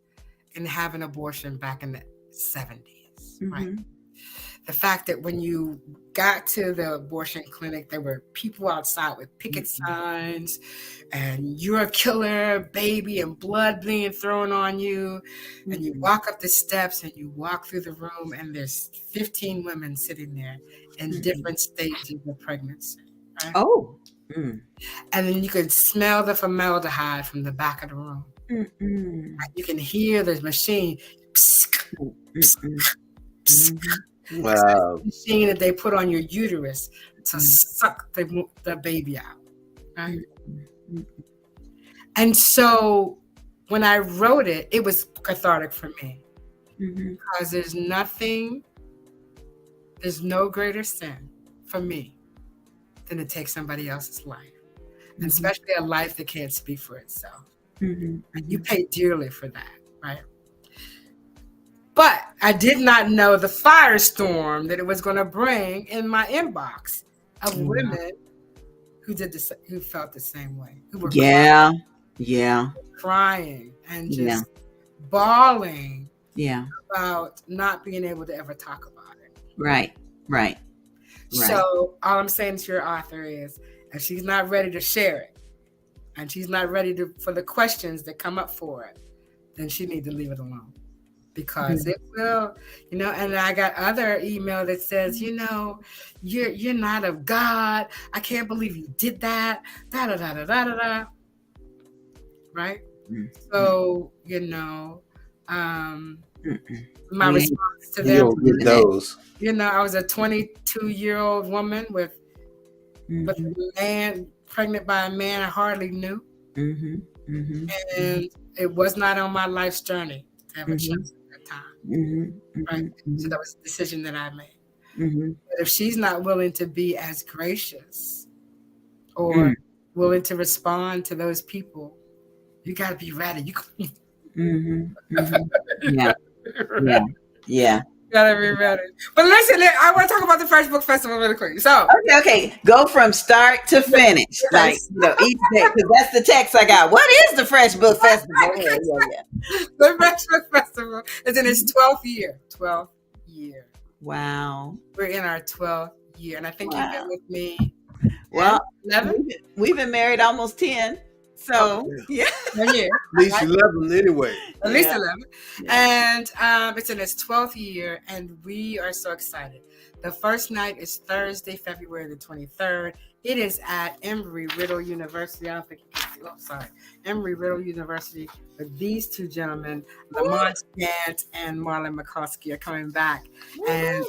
in having abortion back in the 70s, right? The fact that when you got to the abortion clinic, there were people outside with picket signs and you're a killer, baby, and blood being thrown on you. And you walk up the steps and you walk through the room and there's 15 women sitting there in different stages of pregnancy. Right? Oh. And then you can smell the formaldehyde from the back of the room. You can hear the machine. Wow. Machine that they put on your uterus to suck the baby out. Right? And so when I wrote it, it was cathartic for me. Because there's no greater sin for me than to take somebody else's life. And especially a life that can't speak for itself. And you pay dearly for that, right? But I did not know the firestorm that it was going to bring in my inbox of women who felt the same way, who were crying and just bawling about not being able to ever talk about it. Right. So all I'm saying to your author is, if she's not ready to share it, and she's not ready for the questions that come up for it, then she needs to leave it alone. Because it will, and I got other email that says, you're not of God. I can't believe you did that. Da da da da da da da. Right? So, my response to them, I was a 22-year-old woman with a man pregnant by a man I hardly knew, and it was not on my life's journey to have a child. Right? So that was a decision that I made. But if she's not willing to be as gracious or willing to respond to those people, you got to be ready. You gotta be ready. But listen, I want to talk about the F.R.E.S.H Book Festival really quick. So okay, go from start to finish, like each day, because that's the text I got. What is the F.R.E.S.H Book Festival? The F.R.E.S.H Book Festival is in its 12th year. 12th year. Wow. We're in our 12th year, and I think you've been with me. Well, 11. We've been married almost 10. So yeah. At least 11 anyway. At least 11. And it's in its 12th year, and we are so excited. The first night is Thursday, February the 23rd. It is at Embry-Riddle University. I don't think you can see. Oh, sorry. Embry-Riddle University. But these two gentlemen, Lamont Gant and Marlon McCoskey, are coming back. And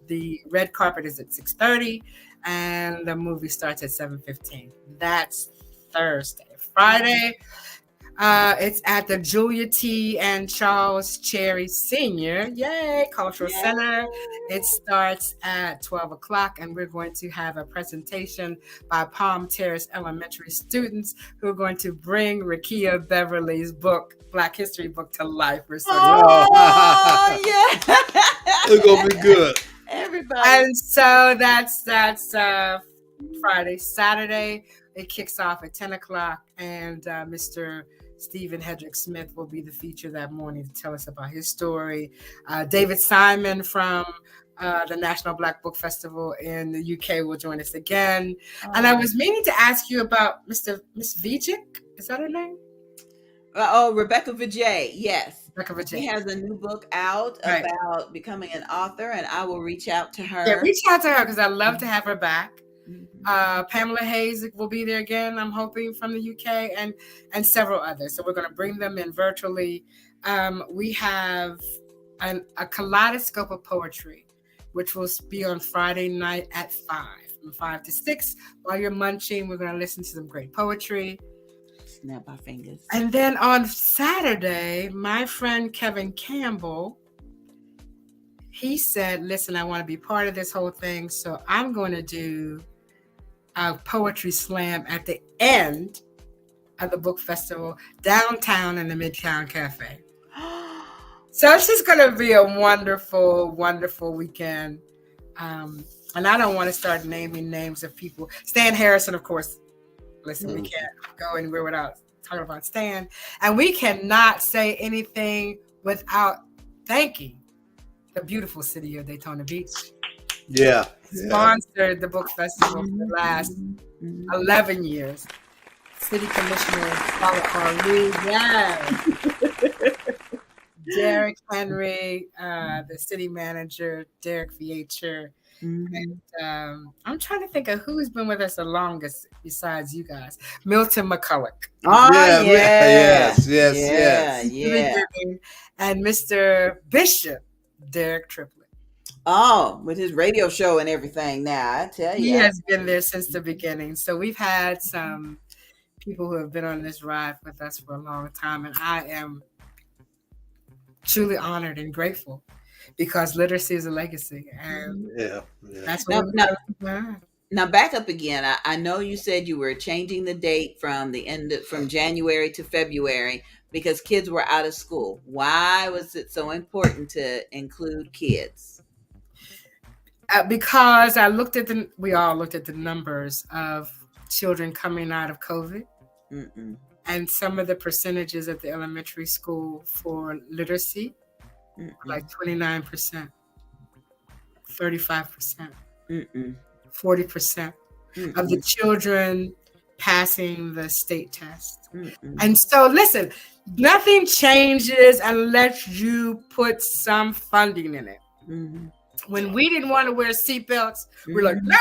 the red carpet is at 6:30, and the movie starts at 7:15. That's Thursday. Friday, it's at the Julia T. and Charles Cherry Sr. Cultural Center. It starts at 12 o'clock, and we're going to have a presentation by Palm Terrace Elementary students who are going to bring Rakia Beverly's book, Black History book, to life. We're so It's gonna be good. Everybody. And so that's Friday. Saturday, it kicks off at 10 o'clock, and Mr. Stephen Hedrick Smith will be the feature that morning to tell us about his story. David Simon from The National Black Book Festival in the UK will join us again. And I was meaning to ask you about Miss Vijay. Is that her name? Rebecca Vijay. Yes. Rebecca Vijay. She has a new book out about becoming an author, and I will reach out to her. Yeah, reach out to her because I'd love to have her back. Pamela Hayes will be there again, I'm hoping, from the UK, and several others. So we're going to bring them in virtually. We have a kaleidoscope of poetry, which will be on Friday night at 5, from 5 to 6. While you're munching, we're going to listen to some great poetry. Snap our fingers. And then on Saturday, my friend Kevin Campbell, he said, listen, I want to be part of this whole thing, so I'm going to do a poetry slam at the end of the book festival downtown in the Midtown Cafe. So it's just going to be a wonderful, wonderful weekend. And I don't want to start naming names of people. Stan Harrison, of course. Listen, we can't go anywhere without talking about Stan. And we cannot say anything without thanking the beautiful city of Daytona Beach. Yeah. Sponsored the book festival for the last 11 years. City Commissioner Paula Lee, Derek Henry, the city manager, Derek F.R.E.S.H. And I'm trying to think of who's been with us the longest besides you guys. Milton McCulloch. Oh, yes. And Mr. Bishop, Derek Triplett. Oh, with his radio show and everything now, I tell you. He has been there since the beginning. So we've had some people who have been on this ride with us for a long time. And I am truly honored and grateful because literacy is a legacy. And that's what now back up again. I know you said you were changing the date from January to February because kids were out of school. Why was it so important to include kids? Because we all looked at the numbers of children coming out of COVID and some of the percentages at the elementary school for literacy, like 29%, 35%, 40% of the children passing the state test. And so listen, nothing changes unless you put some funding in it. When we didn't want to wear seatbelts, we're like, no,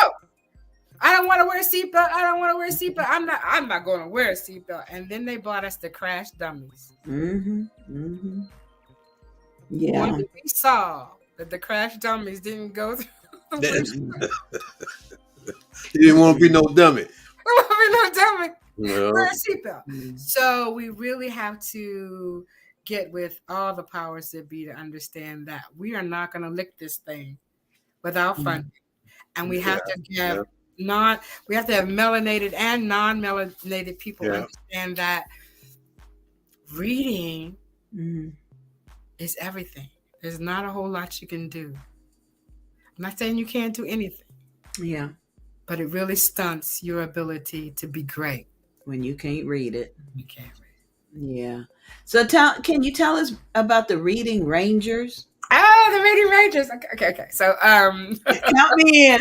I don't want to wear a seatbelt. I don't want to wear a seatbelt. I'm not going to wear a seatbelt. And then they bought us the crash dummies. Yeah. When we saw that the crash dummies didn't go through, you didn't want to be no dummy. Wear a seatbelt. So we really have to get with all the powers that be to understand that we are not going to lick this thing without funding. And we have to have we have to have melanated and non-melanated people understand that reading is everything. There's not a whole lot you can do. I'm not saying you can't do anything. Yeah. But it really stunts your ability to be great. When you can't read it. You can't read it. Yeah. So can you tell us about the Reading Rangers? Oh, the Reading Rangers. Okay. So count me in.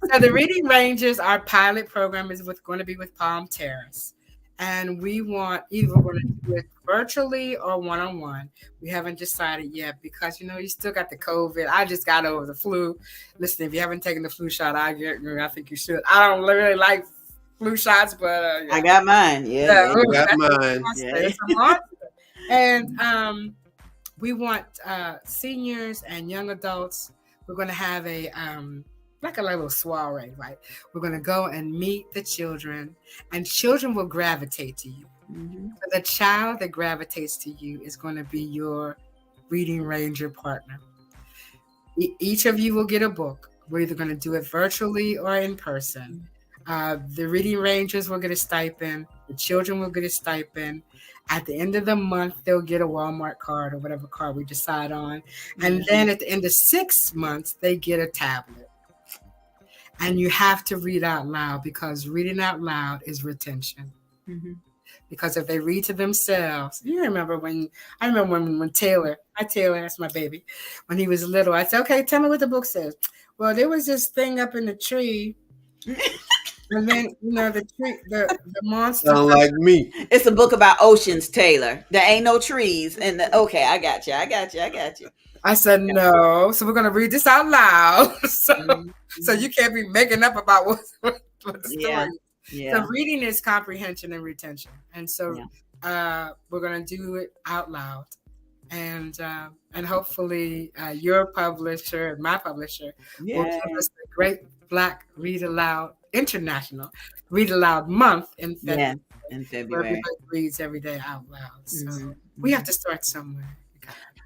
So the Reading Rangers, our pilot program is going to be with Palm Terrace. And we want either we're going to do it virtually or one-on-one. We haven't decided yet because, you still got the COVID. I just got over the flu. Listen, if you haven't taken the flu shot, I think you should. I don't really like flu shots, but I got mine. Yeah, I got mine. It's a monster. And we want seniors and young adults. We're going to have a like a little soiree, right? We're going to go and meet the children, and children will gravitate to you. So the child that gravitates to you is going to be your Reading Ranger partner. Each of you will get a book. We're either going to do it virtually or in person. The Reading Rangers will get a stipend. The children will get a stipend. At the end of the month, they'll get a Walmart card or whatever card we decide on. And then at the end of 6 months, they get a tablet. And you have to read out loud because reading out loud is retention. because if they read to themselves, I remember when Taylor, that's my baby, when he was little, I said, okay, tell me what the book says. Well, there was this thing up in the tree. And then, the tree, the monster. Sound like me. It's a book about oceans, Taylor. There ain't no trees. Okay, I got you. I said, no. So we're going to read this out loud. So you can't be making up about what the story is. Yeah. So reading is comprehension and retention. And so we're going to do it out loud. And hopefully your publisher and my publisher will give us the Great Black Read Aloud International Read Aloud Month in February. Yeah, in February. Where everybody reads every day out loud. So we have to start somewhere.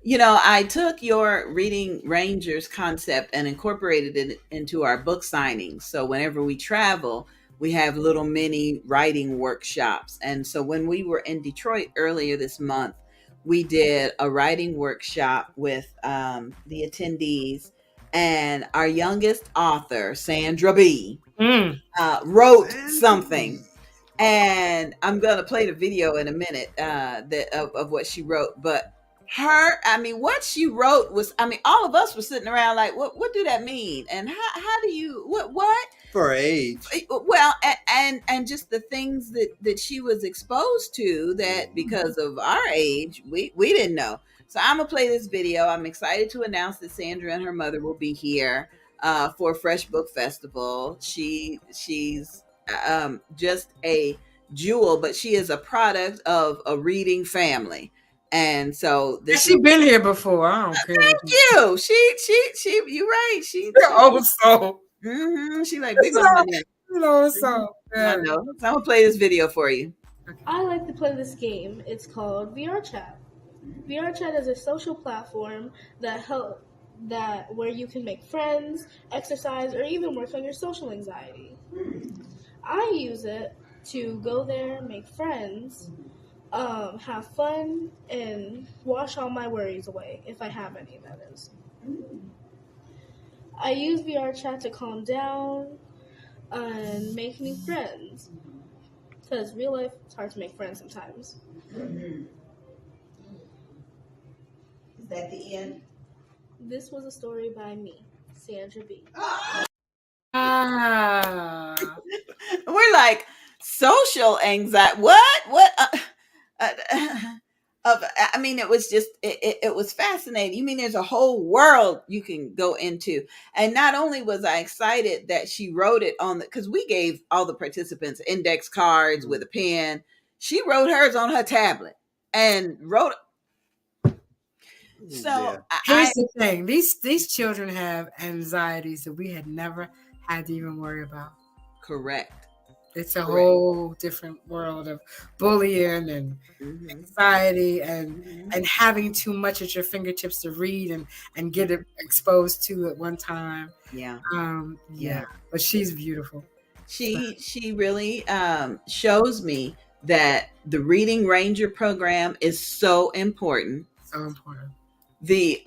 I took your Reading Rangers concept and incorporated it into our book signings. So whenever we travel, we have little mini writing workshops. And so when we were in Detroit earlier this month, we did a writing workshop with the attendees, and our youngest author, Sandra B, wrote something. And I'm going to play the video in a minute of what she wrote. But what she wrote was, all of us were sitting around like, what do that mean? And how do you, what? F.R.E.H. Well, and just the things that she was exposed to that because of our age, we didn't know. So I'm going to play this video. I'm excited to announce that Sandra and her mother will be here for F.R.E.S.H Book Festival. She's just a jewel, but she is a product of a reading family. And so she's been here before. I don't care. Thank you. She you're right. She's old soul. She like big on me. So I know. So I'm gonna play this video for you. I like to play this game. It's called VR Chat. VR Chat is a social platform where you can make friends, exercise, or even work on your social anxiety. I use it to go there, make friends, have fun, and wash all my worries away, if I have any, that is. I use VR Chat to calm down and make new friends, because real life, it's hard to make friends sometimes. Is that the end? This was a story by me, Sandra B. We're like, social anxiety. What? It was just, it was fascinating. You mean there's a whole world you can go into. And not only was I excited that she wrote it because we gave all the participants index cards with a pen. She wrote hers on her tablet and wrote. So here's the thing. These children have anxieties that we had never had to even worry about. Correct. It's a whole different world of bullying and anxiety and having too much at your fingertips to read and get it exposed to at one time. Yeah. But she's beautiful. She really shows me that the Reading Ranger program is so important. So important. The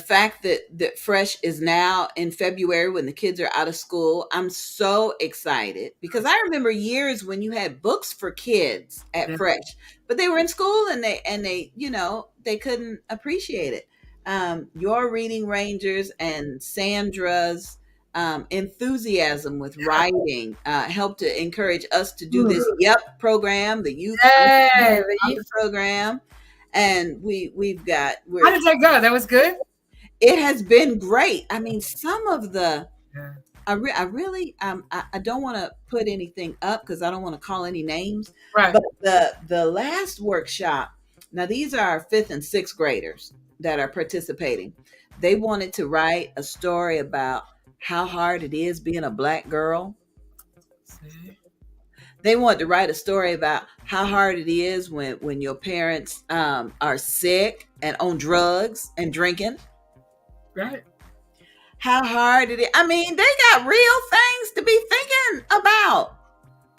fact that F.R.E.S.H is now in February when the kids are out of school, I'm so excited because I remember years when you had books for kids at F.R.E.S.H, but they were in school and they they couldn't appreciate it. Your Reading Rangers and Sandra's enthusiasm with writing helped to encourage us to do this program, the youth program. And we've got. How did that go? That was good. It has been great. Some of the. I really I don't want to put anything up because I don't want to call any names. Right. But the last workshop. Now these are 5th and 6th graders that are participating. They wanted to write a story about how hard it is being a Black girl. See? They want to write a story about how hard it is when your parents are sick and on drugs and drinking. Right. How hard it is. They got real things to be thinking about.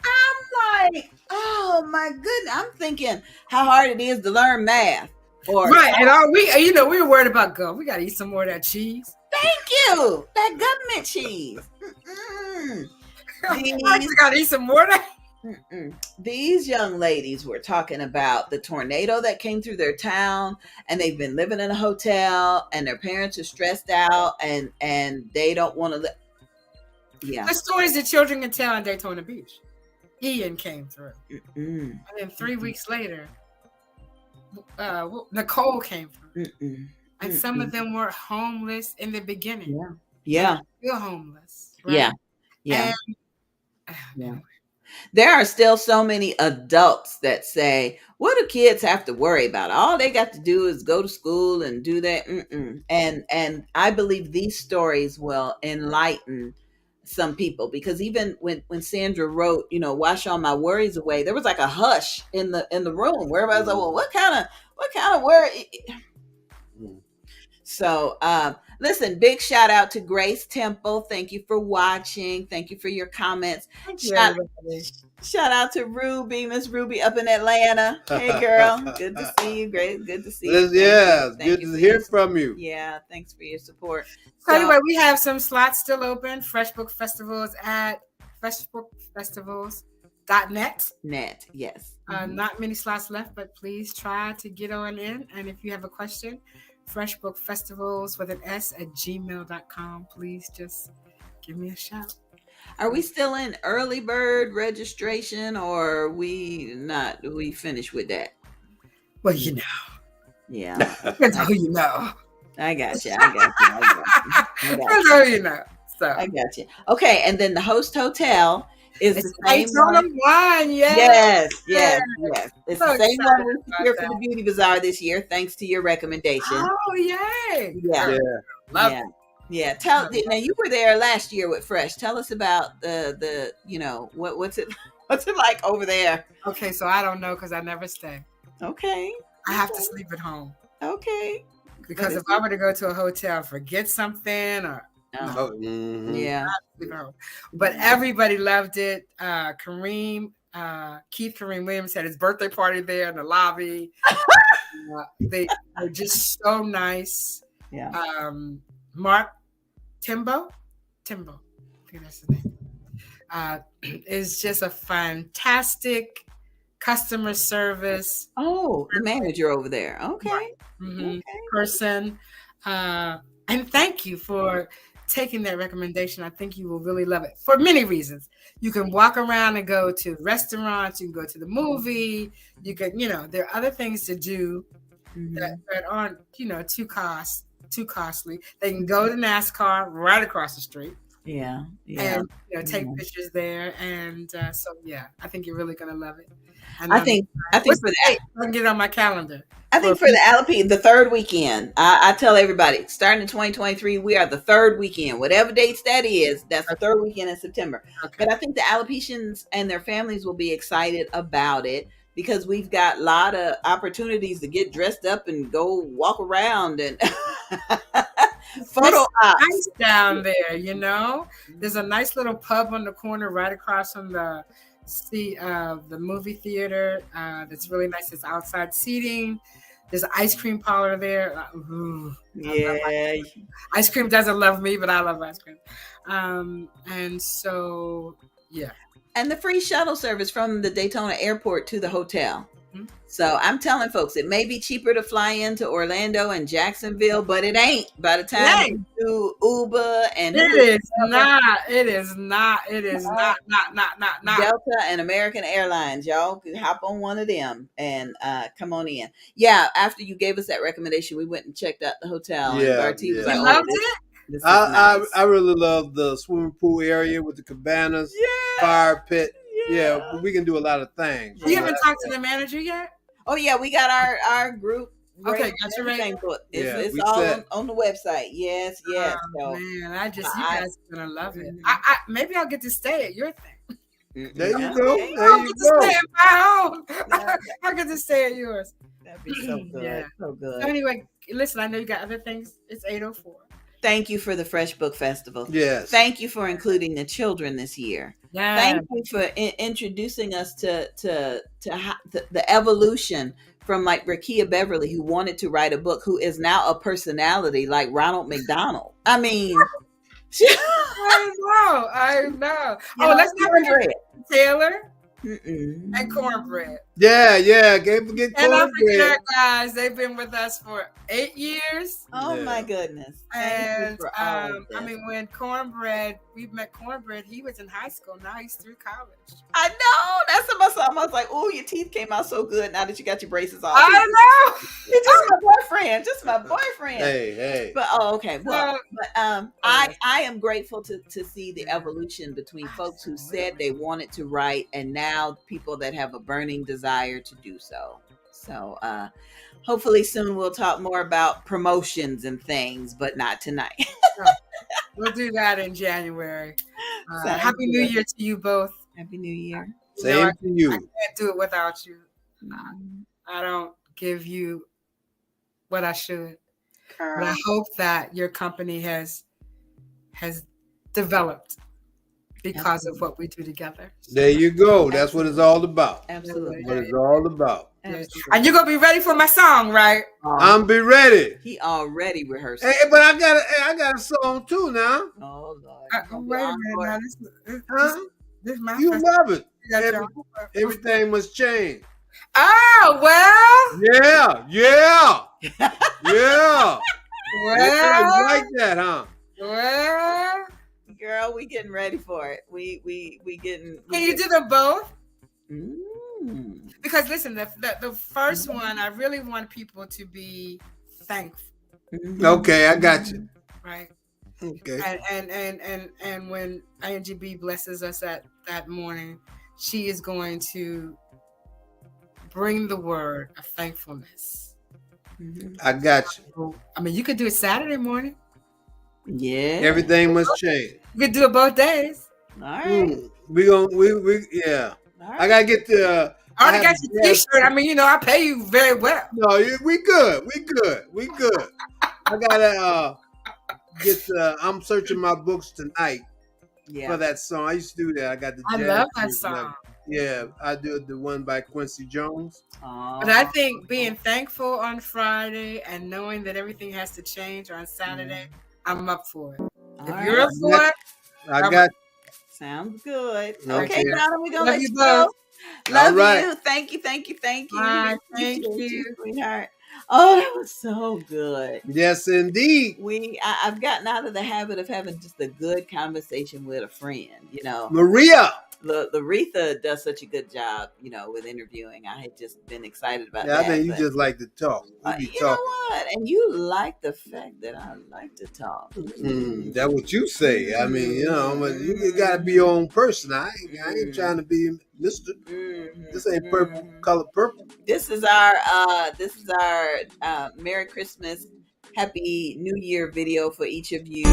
I'm like, oh my goodness. I'm thinking how hard it is to learn math. Right. And we were worried about God. We got to eat some more of that cheese. Thank you. That government cheese. I got to eat some more of that. These young ladies were talking about the tornado that came through their town, and they've been living in a hotel, and their parents are stressed out, and they don't want to live. Yeah. The stories that children can tell on Daytona Beach. Ian came through. And then 3 weeks later, Nicole came through. And some of them were homeless in the beginning. Yeah. Still homeless. Right? Yeah. There are still so many adults that say, what do kids have to worry about? All they got to do is go to school and do that. And I believe these stories will enlighten some people, because even when Sandra wrote, wash all my worries away, there was like a hush in the room where everybody was like, well, what kind of worry? So listen, big shout out to Grace Temple. Thank you for watching. Thank you for your comments. Shout out to Ruby, Miss Ruby up in Atlanta. Hey girl, good to see you. Great, good to see you. Good to hear from you. Yeah, thanks for your support. So anyway, we have some slots still open. Fresh Book Festivals at freshbookfestivals.net. Yes. Not many slots left, but please try to get on in. And if you have a question, freshbookfestivals with an S at gmail.com. Please just give me a shout. Are we still in early bird registration, or we finished with that? Well, Yeah. Depends on who you know. I got you. Depends on who you know. So I got you. Okay, and then the host hotel is the same one. Yes. It's the same one we secured for the Beauty Bazaar this year, thanks to your recommendation. Oh, yay! Yeah. Yeah. Now you were there last year with F.R.E.S.H. Tell us about the what's it like over there? Okay, so I don't know because I never stay. Okay. I have to sleep at home. Okay. Because if I were to go to a hotel and forget something or but everybody loved it. Keith Kareem Williams had his birthday party there in the lobby. They were just so nice. Yeah. Mark Timbo, I think that's his name. Is just a fantastic customer service. Oh, the manager over there. Okay. Person. And thank you for taking that recommendation. I think you will really love it for many reasons. You can walk around and go to restaurants. You can go to the movie. You can, there are other things to do that aren't, too costly. They can go to NASCAR right across the street. Yeah. And take pictures there. And I think you're really gonna love it. And I think for that, I can get it on my calendar. I think for the Alapine, the third weekend, I tell everybody, starting in 2023, we are the third weekend. Whatever dates that is, that's the third weekend in September. Okay. But I think the Alapetians and their families will be excited about it, because we've got a lot of opportunities to get dressed up and go walk around and photo ops. Nice down there, There's a nice little pub on the corner right across from the movie theater. That's really nice. It's outside seating. There's an ice cream parlor there. Ice cream doesn't love me, but I love ice cream. And so, yeah. And the free shuttle service from the Daytona airport to the hotel. So I'm telling folks, it may be cheaper to fly into Orlando and Jacksonville, but it ain't. By the time you do Uber and it is not Delta and American Airlines, y'all can hop on one of them and come on in. Yeah, after you gave us that recommendation, we went and checked out the hotel. Yeah, and Bartee was like, loved it. I really love the swimming pool area with the cabanas, fire pit. Yeah, we can do a lot of things. You haven't talked to the manager yet? Oh yeah, we got our group. Okay, got your rating. It's all on the website. Yes. Oh, so, man, you guys are gonna love it. I maybe I'll get to stay at your thing. There you go. I'll get to stay at my own. I'll get to stay at yours. That'd be so good. So good. So anyway, listen, I know you got other things. It's 8:04. Thank you for the F.R.E.S.H Book Festival. Yes. Thank you for including the children this year. Yes. Thank you for introducing us to the evolution from like Rakia Beverly, who wanted to write a book, who is now a personality like Ronald McDonald. I mean, I know. Oh, let's not forget Taylor. and cornbread. Yeah. Can't forget And I cornbread. forget, guys, they've been with us for 8 years. Oh my goodness! And Thank you for all of this. I mean, when we met Cornbread, he was in high school. Now he's through college. I know. That's what I was like, oh, your teeth came out so good now that you got your braces off. I know. He's just my boyfriend. Just my boyfriend. Hey. But okay. Well, I am grateful to see the evolution between folks who said they wanted to write and now people that have a burning desire to do so. So hopefully soon we'll talk more about promotions and things, but not tonight. We'll do that in January. Happy New Year to you both. Happy New Year. Same to you. I can't do it without you. I don't give you what I should. Girl. But I hope that your company has developed because of what we do together. There you go. That's what it's all about. Absolutely. What it's all about. Absolutely. And you're gonna be ready for my song, right? I'm be ready. He already rehearsed. Hey, but I got a song too now. Oh Lord. Wait a minute. Now, this is my You first love it. time. Everything must change. Oh well. Yeah. Well. You like that, huh? Well. Girl, we getting ready for it. We getting. Can you do them both? Mm. Because listen, the first one, I really want people to be thankful. Okay, I got you. Right. Okay. And when Angie B blesses us that morning, she is going to bring the word of thankfulness. I got you. I mean, you could do it Saturday morning. Yeah. Everything must change. You could do it both days. All right. We yeah. All I gotta get the. I already got your T-shirt. I mean, I pay you very well. No, we good. I gotta get. I'm searching my books tonight for that song. I used to do that. I got the. I love that song. Yeah, I do the one by Quincy Jones. But I think being thankful on Friday and knowing that everything has to change on Saturday, I'm up for it. If you're up for it, I got. Sounds good. Okay, Donna, we're gonna love let you you both. go. Love right. you. Thank you. Bye. Thank Appreciate you, sweetheart. Oh, that was so good. Yes, indeed. I've gotten out of the habit of having just a good conversation with a friend. Maria. Aretha does such a good job, with interviewing. I had just been excited about that. I think you just like to talk. You know what? And you like the fact that I like to talk. That's what you say. I mean, you gotta be your own person. I ain't trying to be Mr. This ain't purple color purple. This is our Merry Christmas, Happy New Year video for each of you.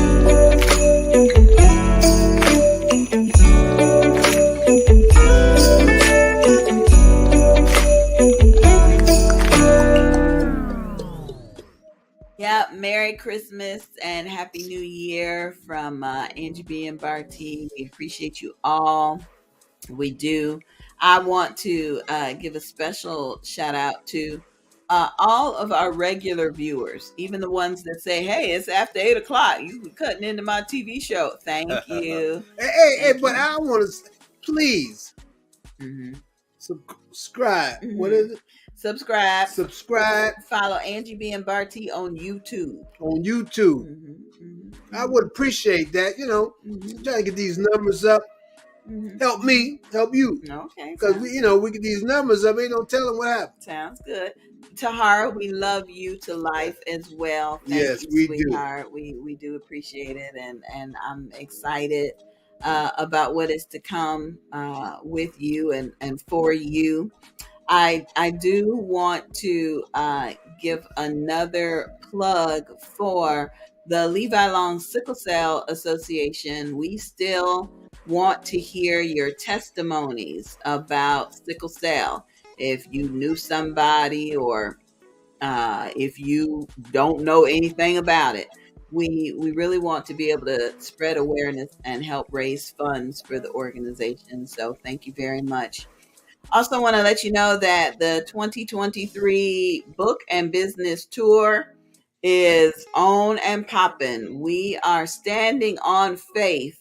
Yeah, Merry Christmas and Happy New Year from Angie B and Bartee. We appreciate you all. We do. I want to give a special shout out to all of our regular viewers, even the ones that say, "Hey, it's after 8 o'clock. You cutting into my TV show." Thank you. Hey, but I want to please subscribe. What is it? Subscribe. Follow Angie B and Bartee on YouTube. I would appreciate that. Trying to get these numbers up. Help me, help you. Okay. Because we get these numbers up. Ain't no telling what happened. Sounds good. Tahara, we love you to life as well. Yes, we sweetheart. do. We do appreciate it, and I'm excited about what is to come with you and for you. I do want to give another plug for the Levi Long Sickle Cell Association. We still want to hear your testimonies about sickle cell. If you knew somebody or if you don't know anything about it, we really want to be able to spread awareness and help raise funds for the organization. So thank you very much. Also want to let you know that the 2023 book and business tour is on and popping. We are standing on faith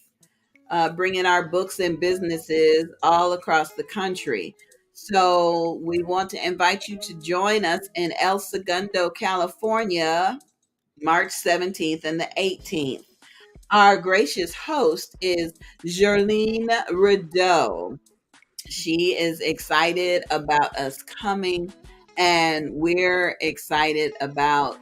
bringing our books and businesses all across the country. So we want to invite you to join us in El Segundo, California, March 17th and the 18th. Our gracious host is Jerlene Rideau. She is excited about us coming, and we're excited about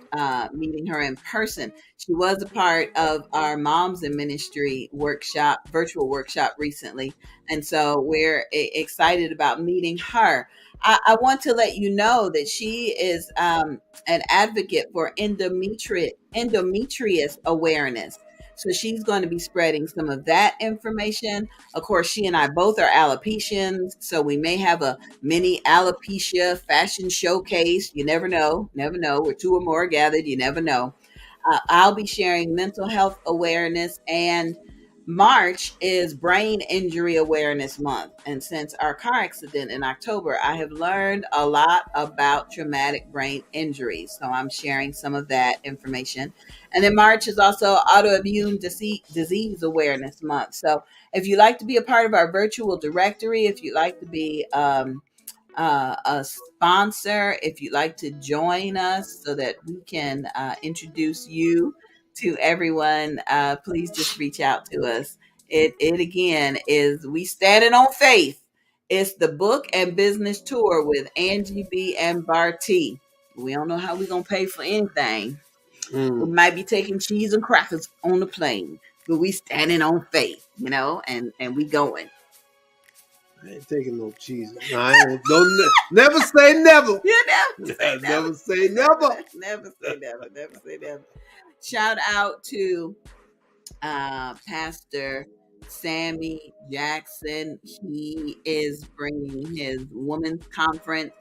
meeting her in person. She was a part of our Moms in Ministry workshop, virtual workshop recently, and so we're excited about meeting her. I want to let you know that she is an advocate for endometrius awareness. So she's going to be spreading some of that information. Of course, she and I both are alopecians, so we may have a mini alopecia fashion showcase. You never know. Never know. Where two or more are gathered, you never know. I'll be sharing mental health awareness, and March is Brain Injury Awareness Month. And since our car accident in October, I have learned a lot about traumatic brain injuries. So I'm sharing some of that information. And then March is also Autoimmune Disease Awareness Month. So if you'd like to be a part of our virtual directory, if you'd like to be a sponsor, if you'd like to join us so that we can introduce you to everyone, please just reach out to us. It again is We Standing on Faith. It's the book and business tour with Angie B and Bartee. We don't know how we're gonna pay for anything. We might be taking cheese and crackers on the plane, but we standing on faith, and we going. I ain't taking no cheese. No, I ain't. Don't never say never. You never say never. Never say never. Never say never. Shout out to Pastor Sammy Jackson. He is bringing his women's conference,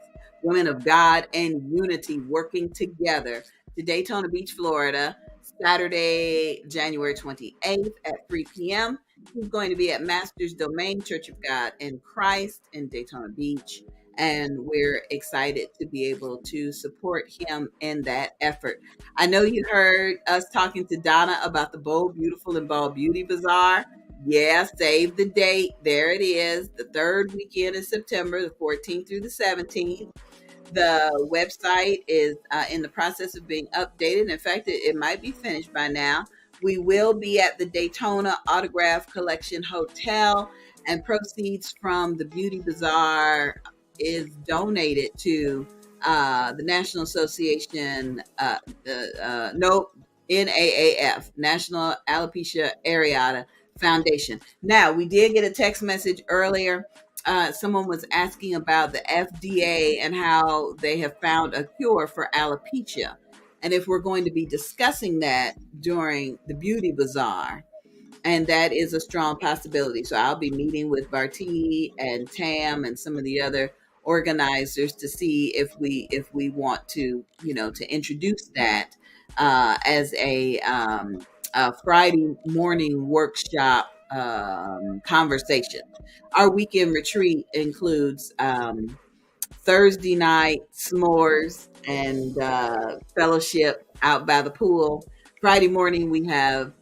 Women of God and Unity, working together, to Daytona Beach, Florida, Saturday, January 28th at 3 p.m. He's going to be at Master's Domain Church of God in Christ in Daytona Beach. And we're excited to be able to support him in that effort. I know you heard us talking to Donna about the Bold, Beautiful, and Bald Beauty Bazaar. Yeah, save the date. There it is. The third weekend of September, the 14th through the 17th. The website is in the process of being updated. In fact, it might be finished by now. We will be at the Daytona Autograph Collection Hotel, and proceeds from the Beauty Bazaar is donated to the National Association, NAAF, National Alopecia Areata Foundation. Now, we did get a text message earlier. Someone was asking about the FDA and how they have found a cure for alopecia, and if we're going to be discussing that during the Beauty Bazaar. And that is a strong possibility. So I'll be meeting with Bartee and Tam and some of the other organizers to see if we want to, to introduce that as a Friday morning workshop conversation. Our weekend retreat includes Thursday night s'mores and fellowship out by the pool. Friday morning, we have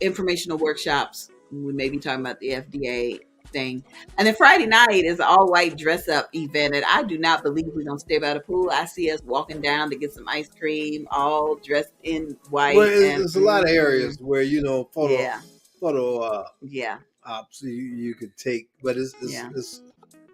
informational workshops. We may be talking about the FDA thing. And then Friday night is an all-white dress-up event. And I do not believe we're going to stay by the pool. I see us walking down to get some ice cream, all dressed in white. Well, there's a lot of areas where, photo yeah. ops you could take. But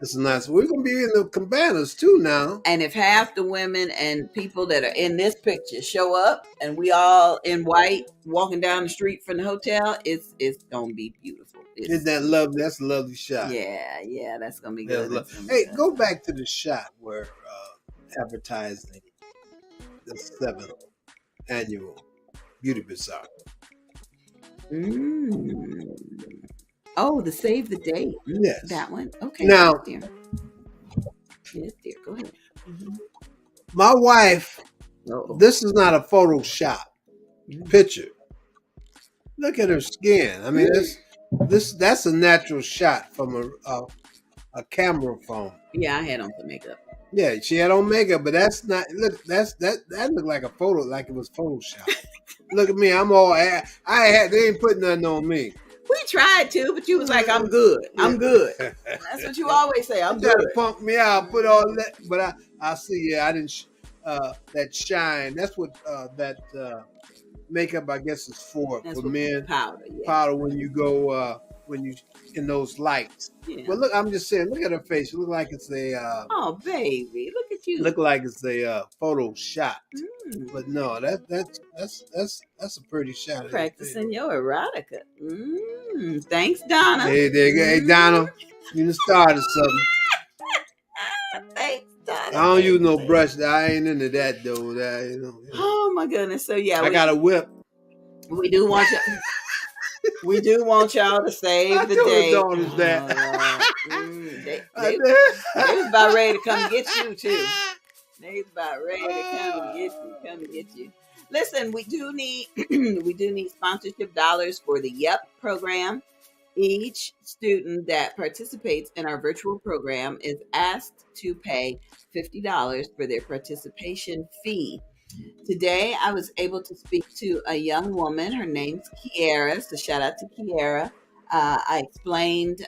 it's nice. We're going to be in the cabanas too now. And if half the women and people that are in this picture show up and we all in white walking down the street from the hotel, it's going to be beautiful. Isn't that lovely? That's a lovely shot. Yeah, that's going to be good. Hey, go back to the shot where advertising the 7th annual Beauty Bazaar. Oh, the save the date. Yes. That one. Okay. Now, yes, dear. Go ahead. Mm-hmm. My wife, this is not a Photoshop picture. Look at her skin. I mean, that's a natural shot from a camera phone. Yeah, I had on some makeup. Yeah, she had on makeup, but that's not. Look, that looked like a photo, like it was Photoshop. Look at me. I'm all. They ain't putting nothing on me. We tried to, but you was like, I'm good. I'm good. That's what you always say. I'm You try good. to pump me out, put all that, but I see. Yeah, I didn't. That shine. That's what that makeup, I guess, is for men. Powder, yeah. Powder when you go when you in those lights. Yeah. But look, I'm just saying. Look at her face. It look like it's a. Oh, baby, look at you. Look like it's a photo shot. But no, that's a pretty shot. Practicing your erotica. Thanks, Donna. Hey, Donna, you done started something. Thanks, Donna. I don't use no brush. I ain't into that though. Oh my goodness. So yeah, I got a whip. We do want you. We do want y'all to save the day. They was about ready to come get you too. They was about ready to come get you. Listen, we do need sponsorship dollars for the YEP program. Each student that participates in our virtual program is asked to pay $50 for their participation fee. Today, I was able to speak to a young woman. Her name's Kiara. So shout out to Kiara. I explained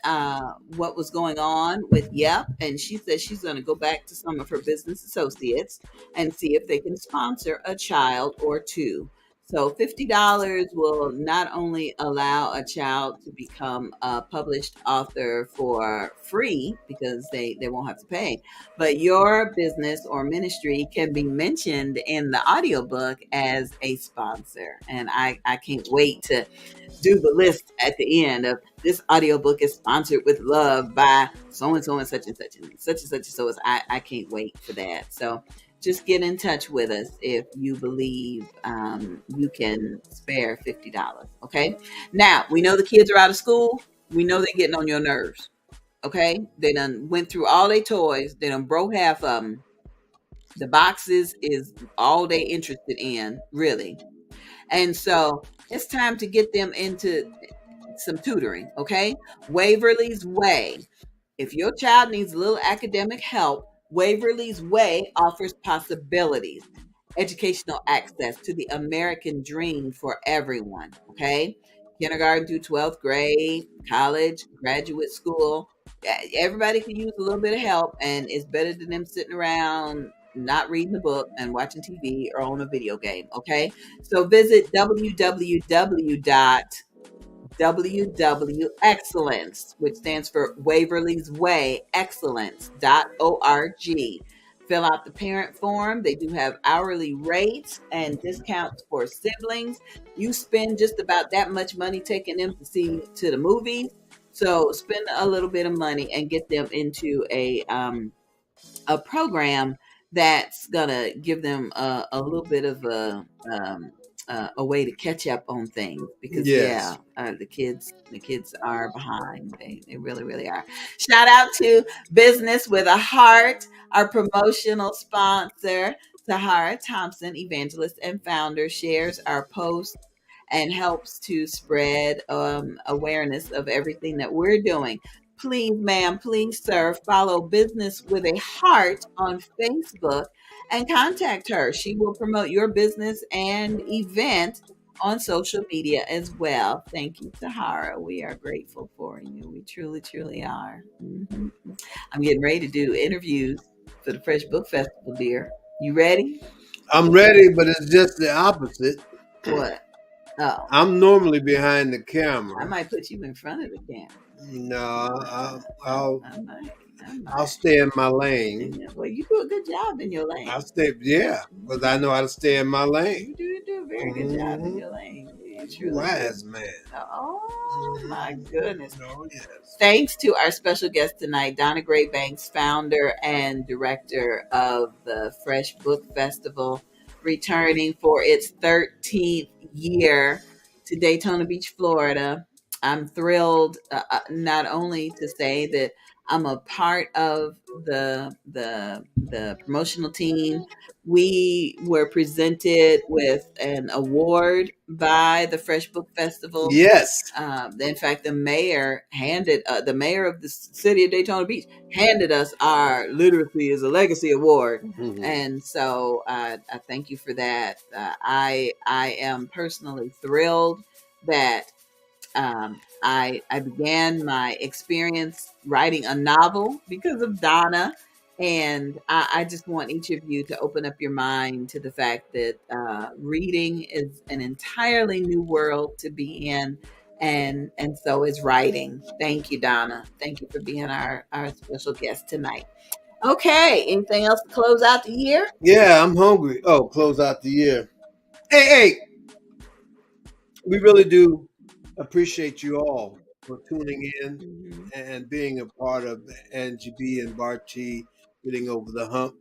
what was going on with YEP, and she said she's going to go back to some of her business associates and see if they can sponsor a child or two. So $50 will not only allow a child to become a published author for free because they won't have to pay, but your business or ministry can be mentioned in the audiobook as a sponsor. And I can't wait to do the list at the end of this audiobook is sponsored with love by so-and-so and such and such and such and such. So I can't wait for that. So just get in touch with us if you believe you can spare $50. Okay. Now we know the kids are out of school. We know they're getting on your nerves. Okay. They done went through all their toys. They done broke half of them. The boxes is all they interested in, really. And so it's time to get them into some tutoring. Okay. Waverly's Way. If your child needs a little academic help, Waverly's Way offers possibilities, educational access to the American dream for everyone, okay? Kindergarten through 12th grade, college, graduate school. Everybody can use a little bit of help, and it's better than them sitting around not reading the book and watching TV or on a video game, okay? So visit www Excellence, which stands for Waverly's Way Excellence.org. Fill out the parent form. They do have hourly rates and discounts for siblings. You spend just about that much money taking them to the movies. So spend a little bit of money and get them into a program that's gonna give them a little bit of a way to catch up on things because the kids are behind. They really, really are. Shout out to Business with a Heart, our promotional sponsor. Tahara Thompson, evangelist and founder, shares our posts and helps to spread awareness of everything that we're doing. Please, ma'am, please, sir, follow Business with a Heart on Facebook and contact her. She will promote your business and event on social media as well. Thank you, Tahara. We are grateful for you. We truly, truly are. Mm-hmm. I'm getting ready to do interviews for the Fresh Book Festival, dear. You ready? I'm ready, but it's just the opposite. What? Oh. I'm normally behind the camera. I might put you in front of the camera. No, I'll stay in my lane. Well, you do a good job in your lane. I'll stay, because I know how to stay in my lane. You do a very good job in your lane. Wise man. Oh my goodness. Oh, yes. Thanks to our special guest tonight, Donna Gray-Banks, founder and director of the Fresh Book Festival, returning for its 13th year to Daytona Beach, Florida. I'm thrilled not only to say that I'm a part of the promotional team. We were presented with an award by the Fresh Book Festival. Yes. In fact, the mayor of the city of Daytona Beach handed us our Literacy is a Legacy Award. Mm-hmm. And so I thank you for that. I am personally thrilled that I began my experience writing a novel because of Donna. And I just want each of you to open up your mind to the fact that reading is an entirely new world to be in. And so is writing. Thank you, Donna. Thank you for being our special guest tonight. Okay. Anything else to close out the year? Yeah, I'm hungry. Oh, close out the year. Hey, we really do appreciate you all for tuning in and being a part of Angie B and Bartee getting over the hump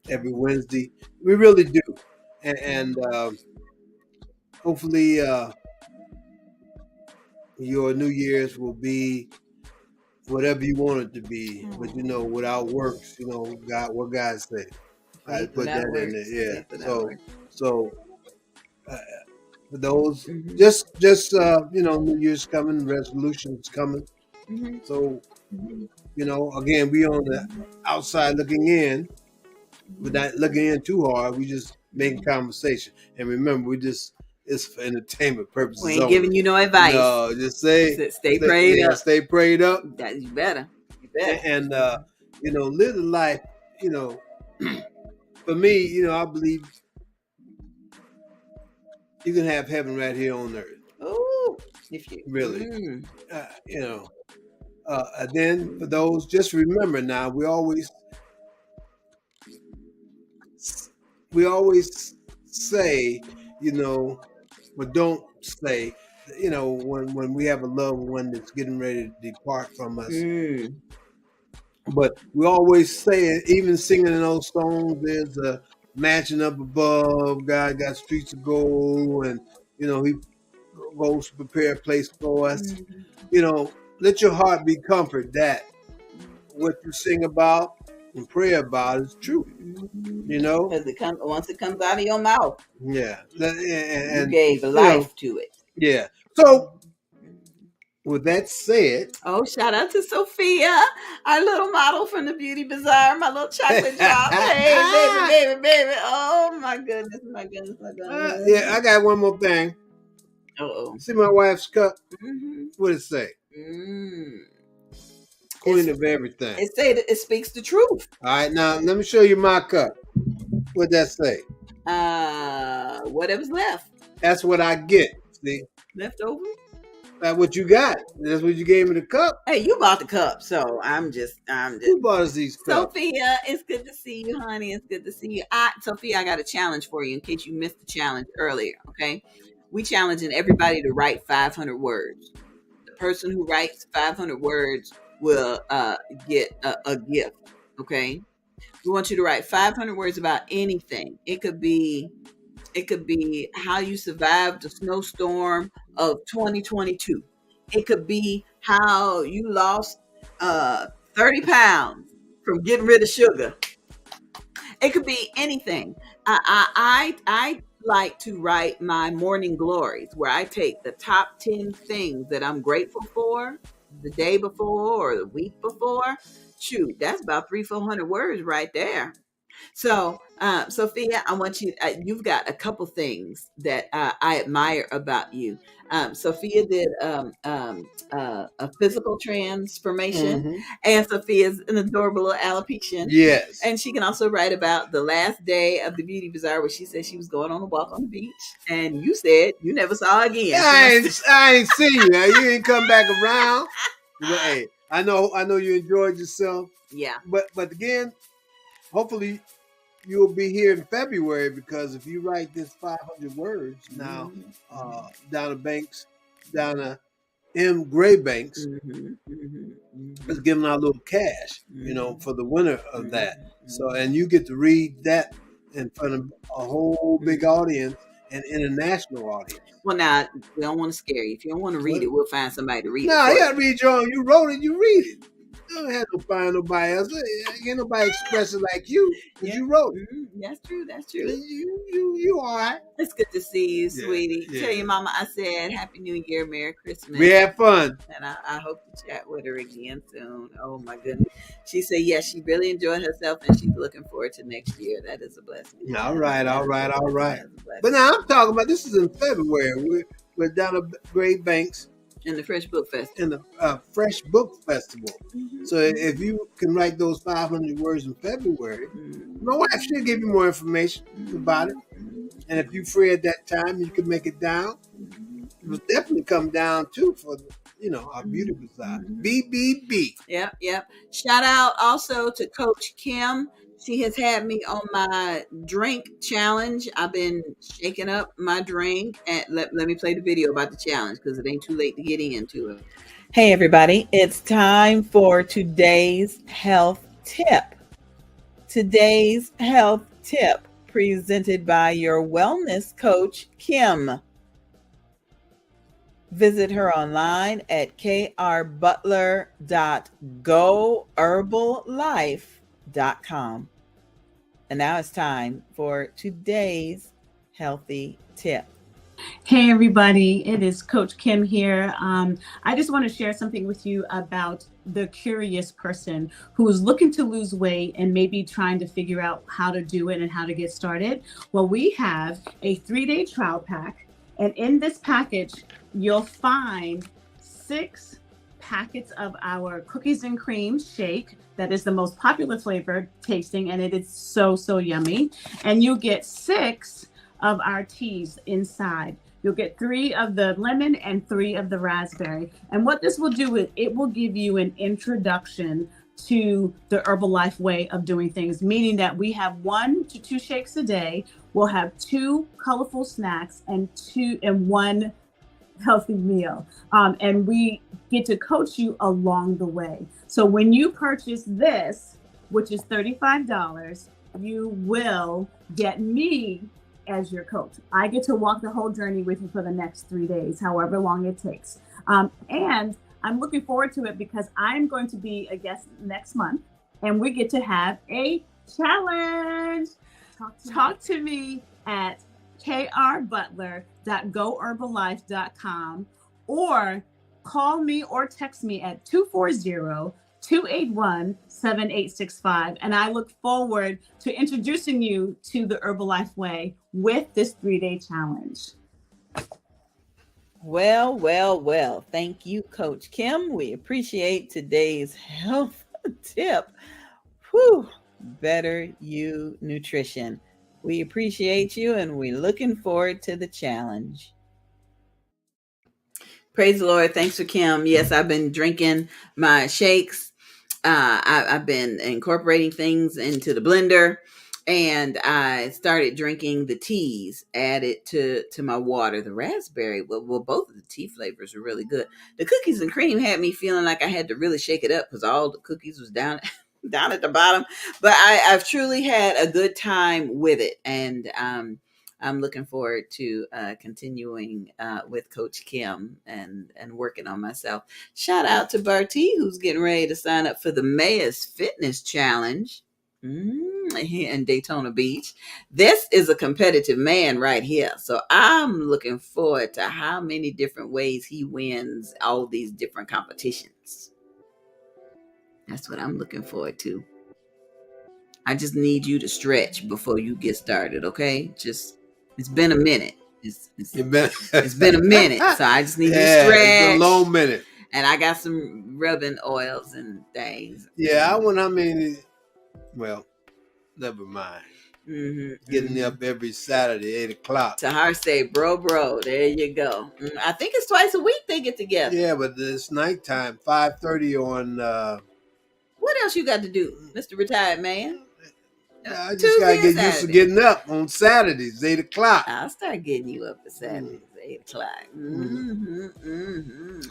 every Wednesday. We really do. And hopefully your New Year's will be whatever you want it to be. But without works, God, what God say. I put that in there. Yeah. So for those, just New Year's coming, resolutions coming. So again, we on the outside looking in, but not looking in too hard. We just making conversation. And remember, it's for entertainment purposes. We ain't giving you no advice. No, just stay prayed up. Stay prayed up. You better. And live the life. For me, I believe you can have heaven right here on earth. Oh, if you really, and then for those, just remember now, we always say, but don't say, when we have a loved one that's getting ready to depart from us. But we always say it, even singing in those songs, there's a mansion up above, God got streets of gold, and he goes to prepare a place for us. Let your heart be comforted that what you sing about and pray about is true. Because once it comes out of your mouth, and you gave life to it. Yeah. So with that said, shout out to Sophia, our little model from the Beauty Bazaar, my little chocolate drop. Hey, baby. Oh my goodness. Yeah, I got one more thing. See my wife's cup? What does it say? Queen of everything. It speaks the truth. All right, now let me show you my cup. What that say? Whatever's left. That's what I get. See? Left over? That's what you got. That's what you gave me the cup. Hey, you bought the cup, so I'm just. Who bought us these cups? Sophia, it's good to see you, honey. It's good to see you. Sophia, I got a challenge for you in case you missed the challenge earlier. Okay, we challenging everybody to write 500 words. The person who writes 500 words will get a gift. Okay, we want you to write 500 words about anything. It could be how you survived the snowstorm of 2022. It could be how you lost 30 pounds from getting rid of sugar. It could be anything. I like to write my morning glories, where I take the top 10 things that I'm grateful for the day before or the week before. Shoot, that's about 300-400 words right there. So, Sophia, I want you, you've got a couple things that I admire about you. Sophia did a physical transformation, and Sophia's an adorable little alopecian. Yes. And she can also write about the last day of the Beauty Bazaar, where she said she was going on a walk on the beach, and you said you never saw her again. I ain't seen you. You ain't come back around. But, hey, I know you enjoyed yourself. Yeah. But again, hopefully you'll be here in February, because if you write this 500 words now, Donna M. Gray-Banks is giving out a little cash, for the winner of that. So, and you get to read that in front of a whole big audience, an international audience. Well, now, we don't want to scare you. If you don't want to read it, we'll find somebody to read it. No, you got to read your own. You wrote it, you read it. You don't have to find nobody else. Ain't nobody express it like you, because you wrote it. That's true. You all right. It's good to see you, sweetie. Tell your mama I said Happy New Year, Merry Christmas. We had fun. And I hope to chat with her again soon. Oh, my goodness. She said, yes, she really enjoyed herself, and she's looking forward to next year. That is a blessing. All right. But now I'm talking about, this is in February. with Donna Gray-Banks in the Fresh Book Festival. in the F.R.E.S.H Book Festival. So if you can write those 500 words in February, my wife should give you more information about it. And if you're free at that time, you can make it down. It will definitely come down too for our beautiful side. BBB. Yep. Shout out also to Coach Kim. She has had me on my drink challenge. I've been shaking up my drink. And let me play the video about the challenge because it ain't too late to get into it. Hey, everybody. It's time for today's health tip. Today's health tip presented by your wellness coach, Kim. Visit her online at krbutler.goherballife.com. And now it's time for today's healthy tip. Hey everybody, it is Coach Kim here. I just want to share something with you about the curious person who's looking to lose weight and maybe trying to figure out how to do it and how to get started. Well, we have a 3-day trial pack, and in this package, you'll find 6 packets of our cookies and cream shake. That is the most popular flavor tasting, and it is so yummy. And you'll get 6 of our teas inside. You'll get 3 of the lemon and 3 of the raspberry. And what this will do is it will give you an introduction to the Herbalife way of doing things, meaning that we have 1 to 2 shakes a day. We'll have 2 colorful snacks and 1 healthy meal. And we get to coach you along the way. So when you purchase this, which is $35, you will get me as your coach. I get to walk the whole journey with you for the next 3 days, however long it takes. And I'm looking forward to it because I'm going to be a guest next month and we get to have a challenge. Talk to me at krbutler.goherballife.com or call me or text me at 240-281-7865. And I look forward to introducing you to the Herbalife way with this 3-day challenge. Well. Thank you, Coach Kim. We appreciate today's health tip. Better You Nutrition. We appreciate you and we're looking forward to the challenge. Praise the Lord. Thanks for Kim. Yes, I've been drinking my shakes. I've been incorporating things into the blender, and I started drinking the teas added to my water. The raspberry, well, both of the tea flavors are really good. The cookies and cream had me feeling like I had to really shake it up because all the cookies was down at the bottom. But I've truly had a good time with it, and I'm looking forward to continuing with Coach Kim and working on myself. Shout out to Bartee, who's getting ready to sign up for the Mayor's Fitness Challenge here in Daytona Beach. This is a competitive man right here. So I'm looking forward to how many different ways he wins all these different competitions. That's what I'm looking forward to. I just need you to stretch before you get started, okay? It's been a minute. It's been a minute, so I just need you to stretch. It's a long minute. And I got some rubbing oils and things. Yeah, well, never mind. Getting up every Saturday, 8 o'clock. Tahar say, bro, there you go. I think it's twice a week they get together. Yeah, but it's nighttime, 5:30 on... What else you got to do, Mr. Retired Man? I just got to get used to getting up on Saturdays, 8 o'clock. I'll start getting you up at Saturdays, 8 o'clock.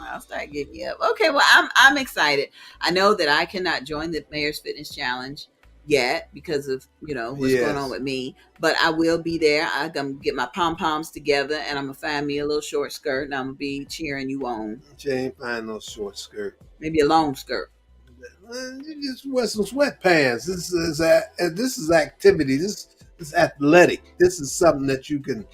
I'll start getting you up. Okay, well, I'm excited. I know that I cannot join the Mayor's Fitness Challenge yet because of, what's going on with me. But I will be there. I'm going to get my pom-poms together and I'm going to find me a little short skirt and I'm going to be cheering you on. You ain't find no short skirt. Maybe a long skirt. You just wear some sweatpants. This is activity. This is athletic. This is something that you can.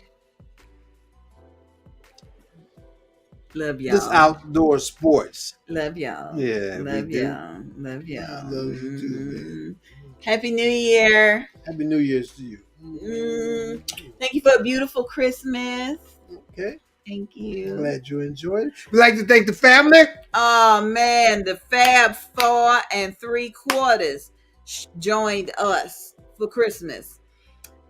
Love y'all. This outdoor sports. Love y'all. Yeah. Love y'all. Love y'all. I love you too, baby. Happy New Year. Happy New Year's to you. Thank you for a beautiful Christmas. Okay. Thank you. Glad you enjoyed it. We'd like to thank the family. Oh man, the Fab 4 3/4 joined us for Christmas,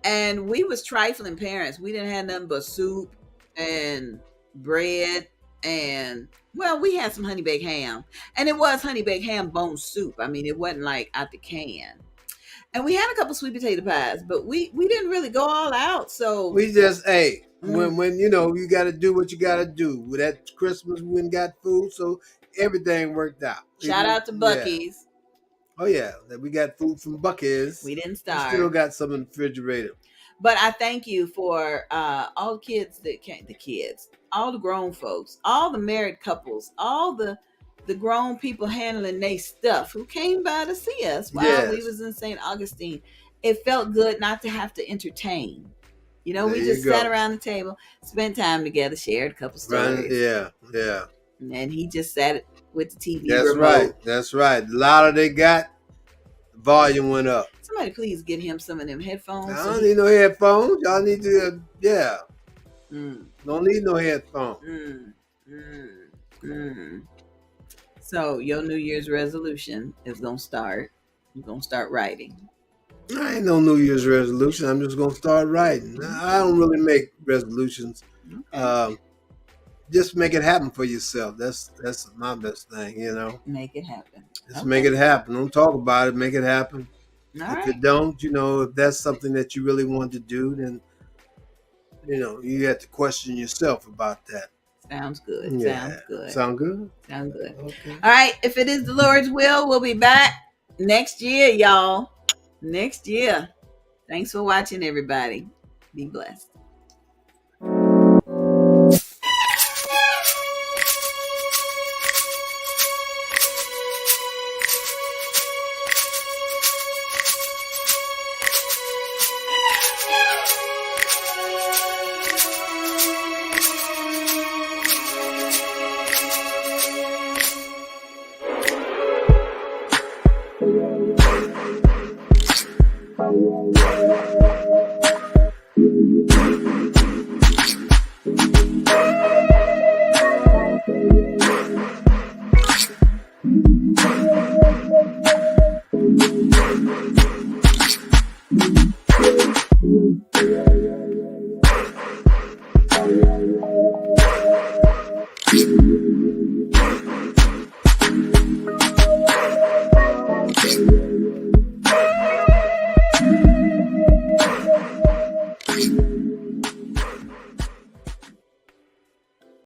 and we was trifling parents. We didn't have nothing but soup and bread, and well, we had some honey baked ham, and it was honey baked ham bone soup. I mean, it wasn't like out the can. And we had a couple sweet potato pies, but we didn't really go all out. So we just when you know you got to do what you got to do. With that Christmas, we went and got food, so everything worked out. Shout out to Buc-ee's. Yeah. Oh yeah, we got food from Buc-ee's. We didn't starve. We still got some in the refrigerator. But I thank you for all the kids that came, the kids, all the grown folks, all the married couples, all the grown people handling their stuff who came by to see us while we was in St. Augustine. It felt good not to have to entertain. You know, we just sat around the table, spent time together, shared a couple stories. Yeah. And he just sat with the TV remote. That's right. The louder they got, the volume went up. Somebody please get him some of them headphones. I don't need no headphones. Y'all need to, Don't need no headphones. So your New Year's resolution is going to start. You're going to start writing. I ain't no New Year's resolution. I'm just going to start writing. I don't really make resolutions. Okay. Just make it happen for yourself. That's my best thing, you know. Make it happen. Just make it happen. Don't talk about it. Make it happen. If it don't, you know, if that's something that you really want to do, then, you know, you have to question yourself about that. Sounds good. Yeah. Sounds good. Sound good? Sound good. Okay. All right. If it is the Lord's will, we'll be back next year, y'all. Next year. Thanks for watching, everybody. Be blessed.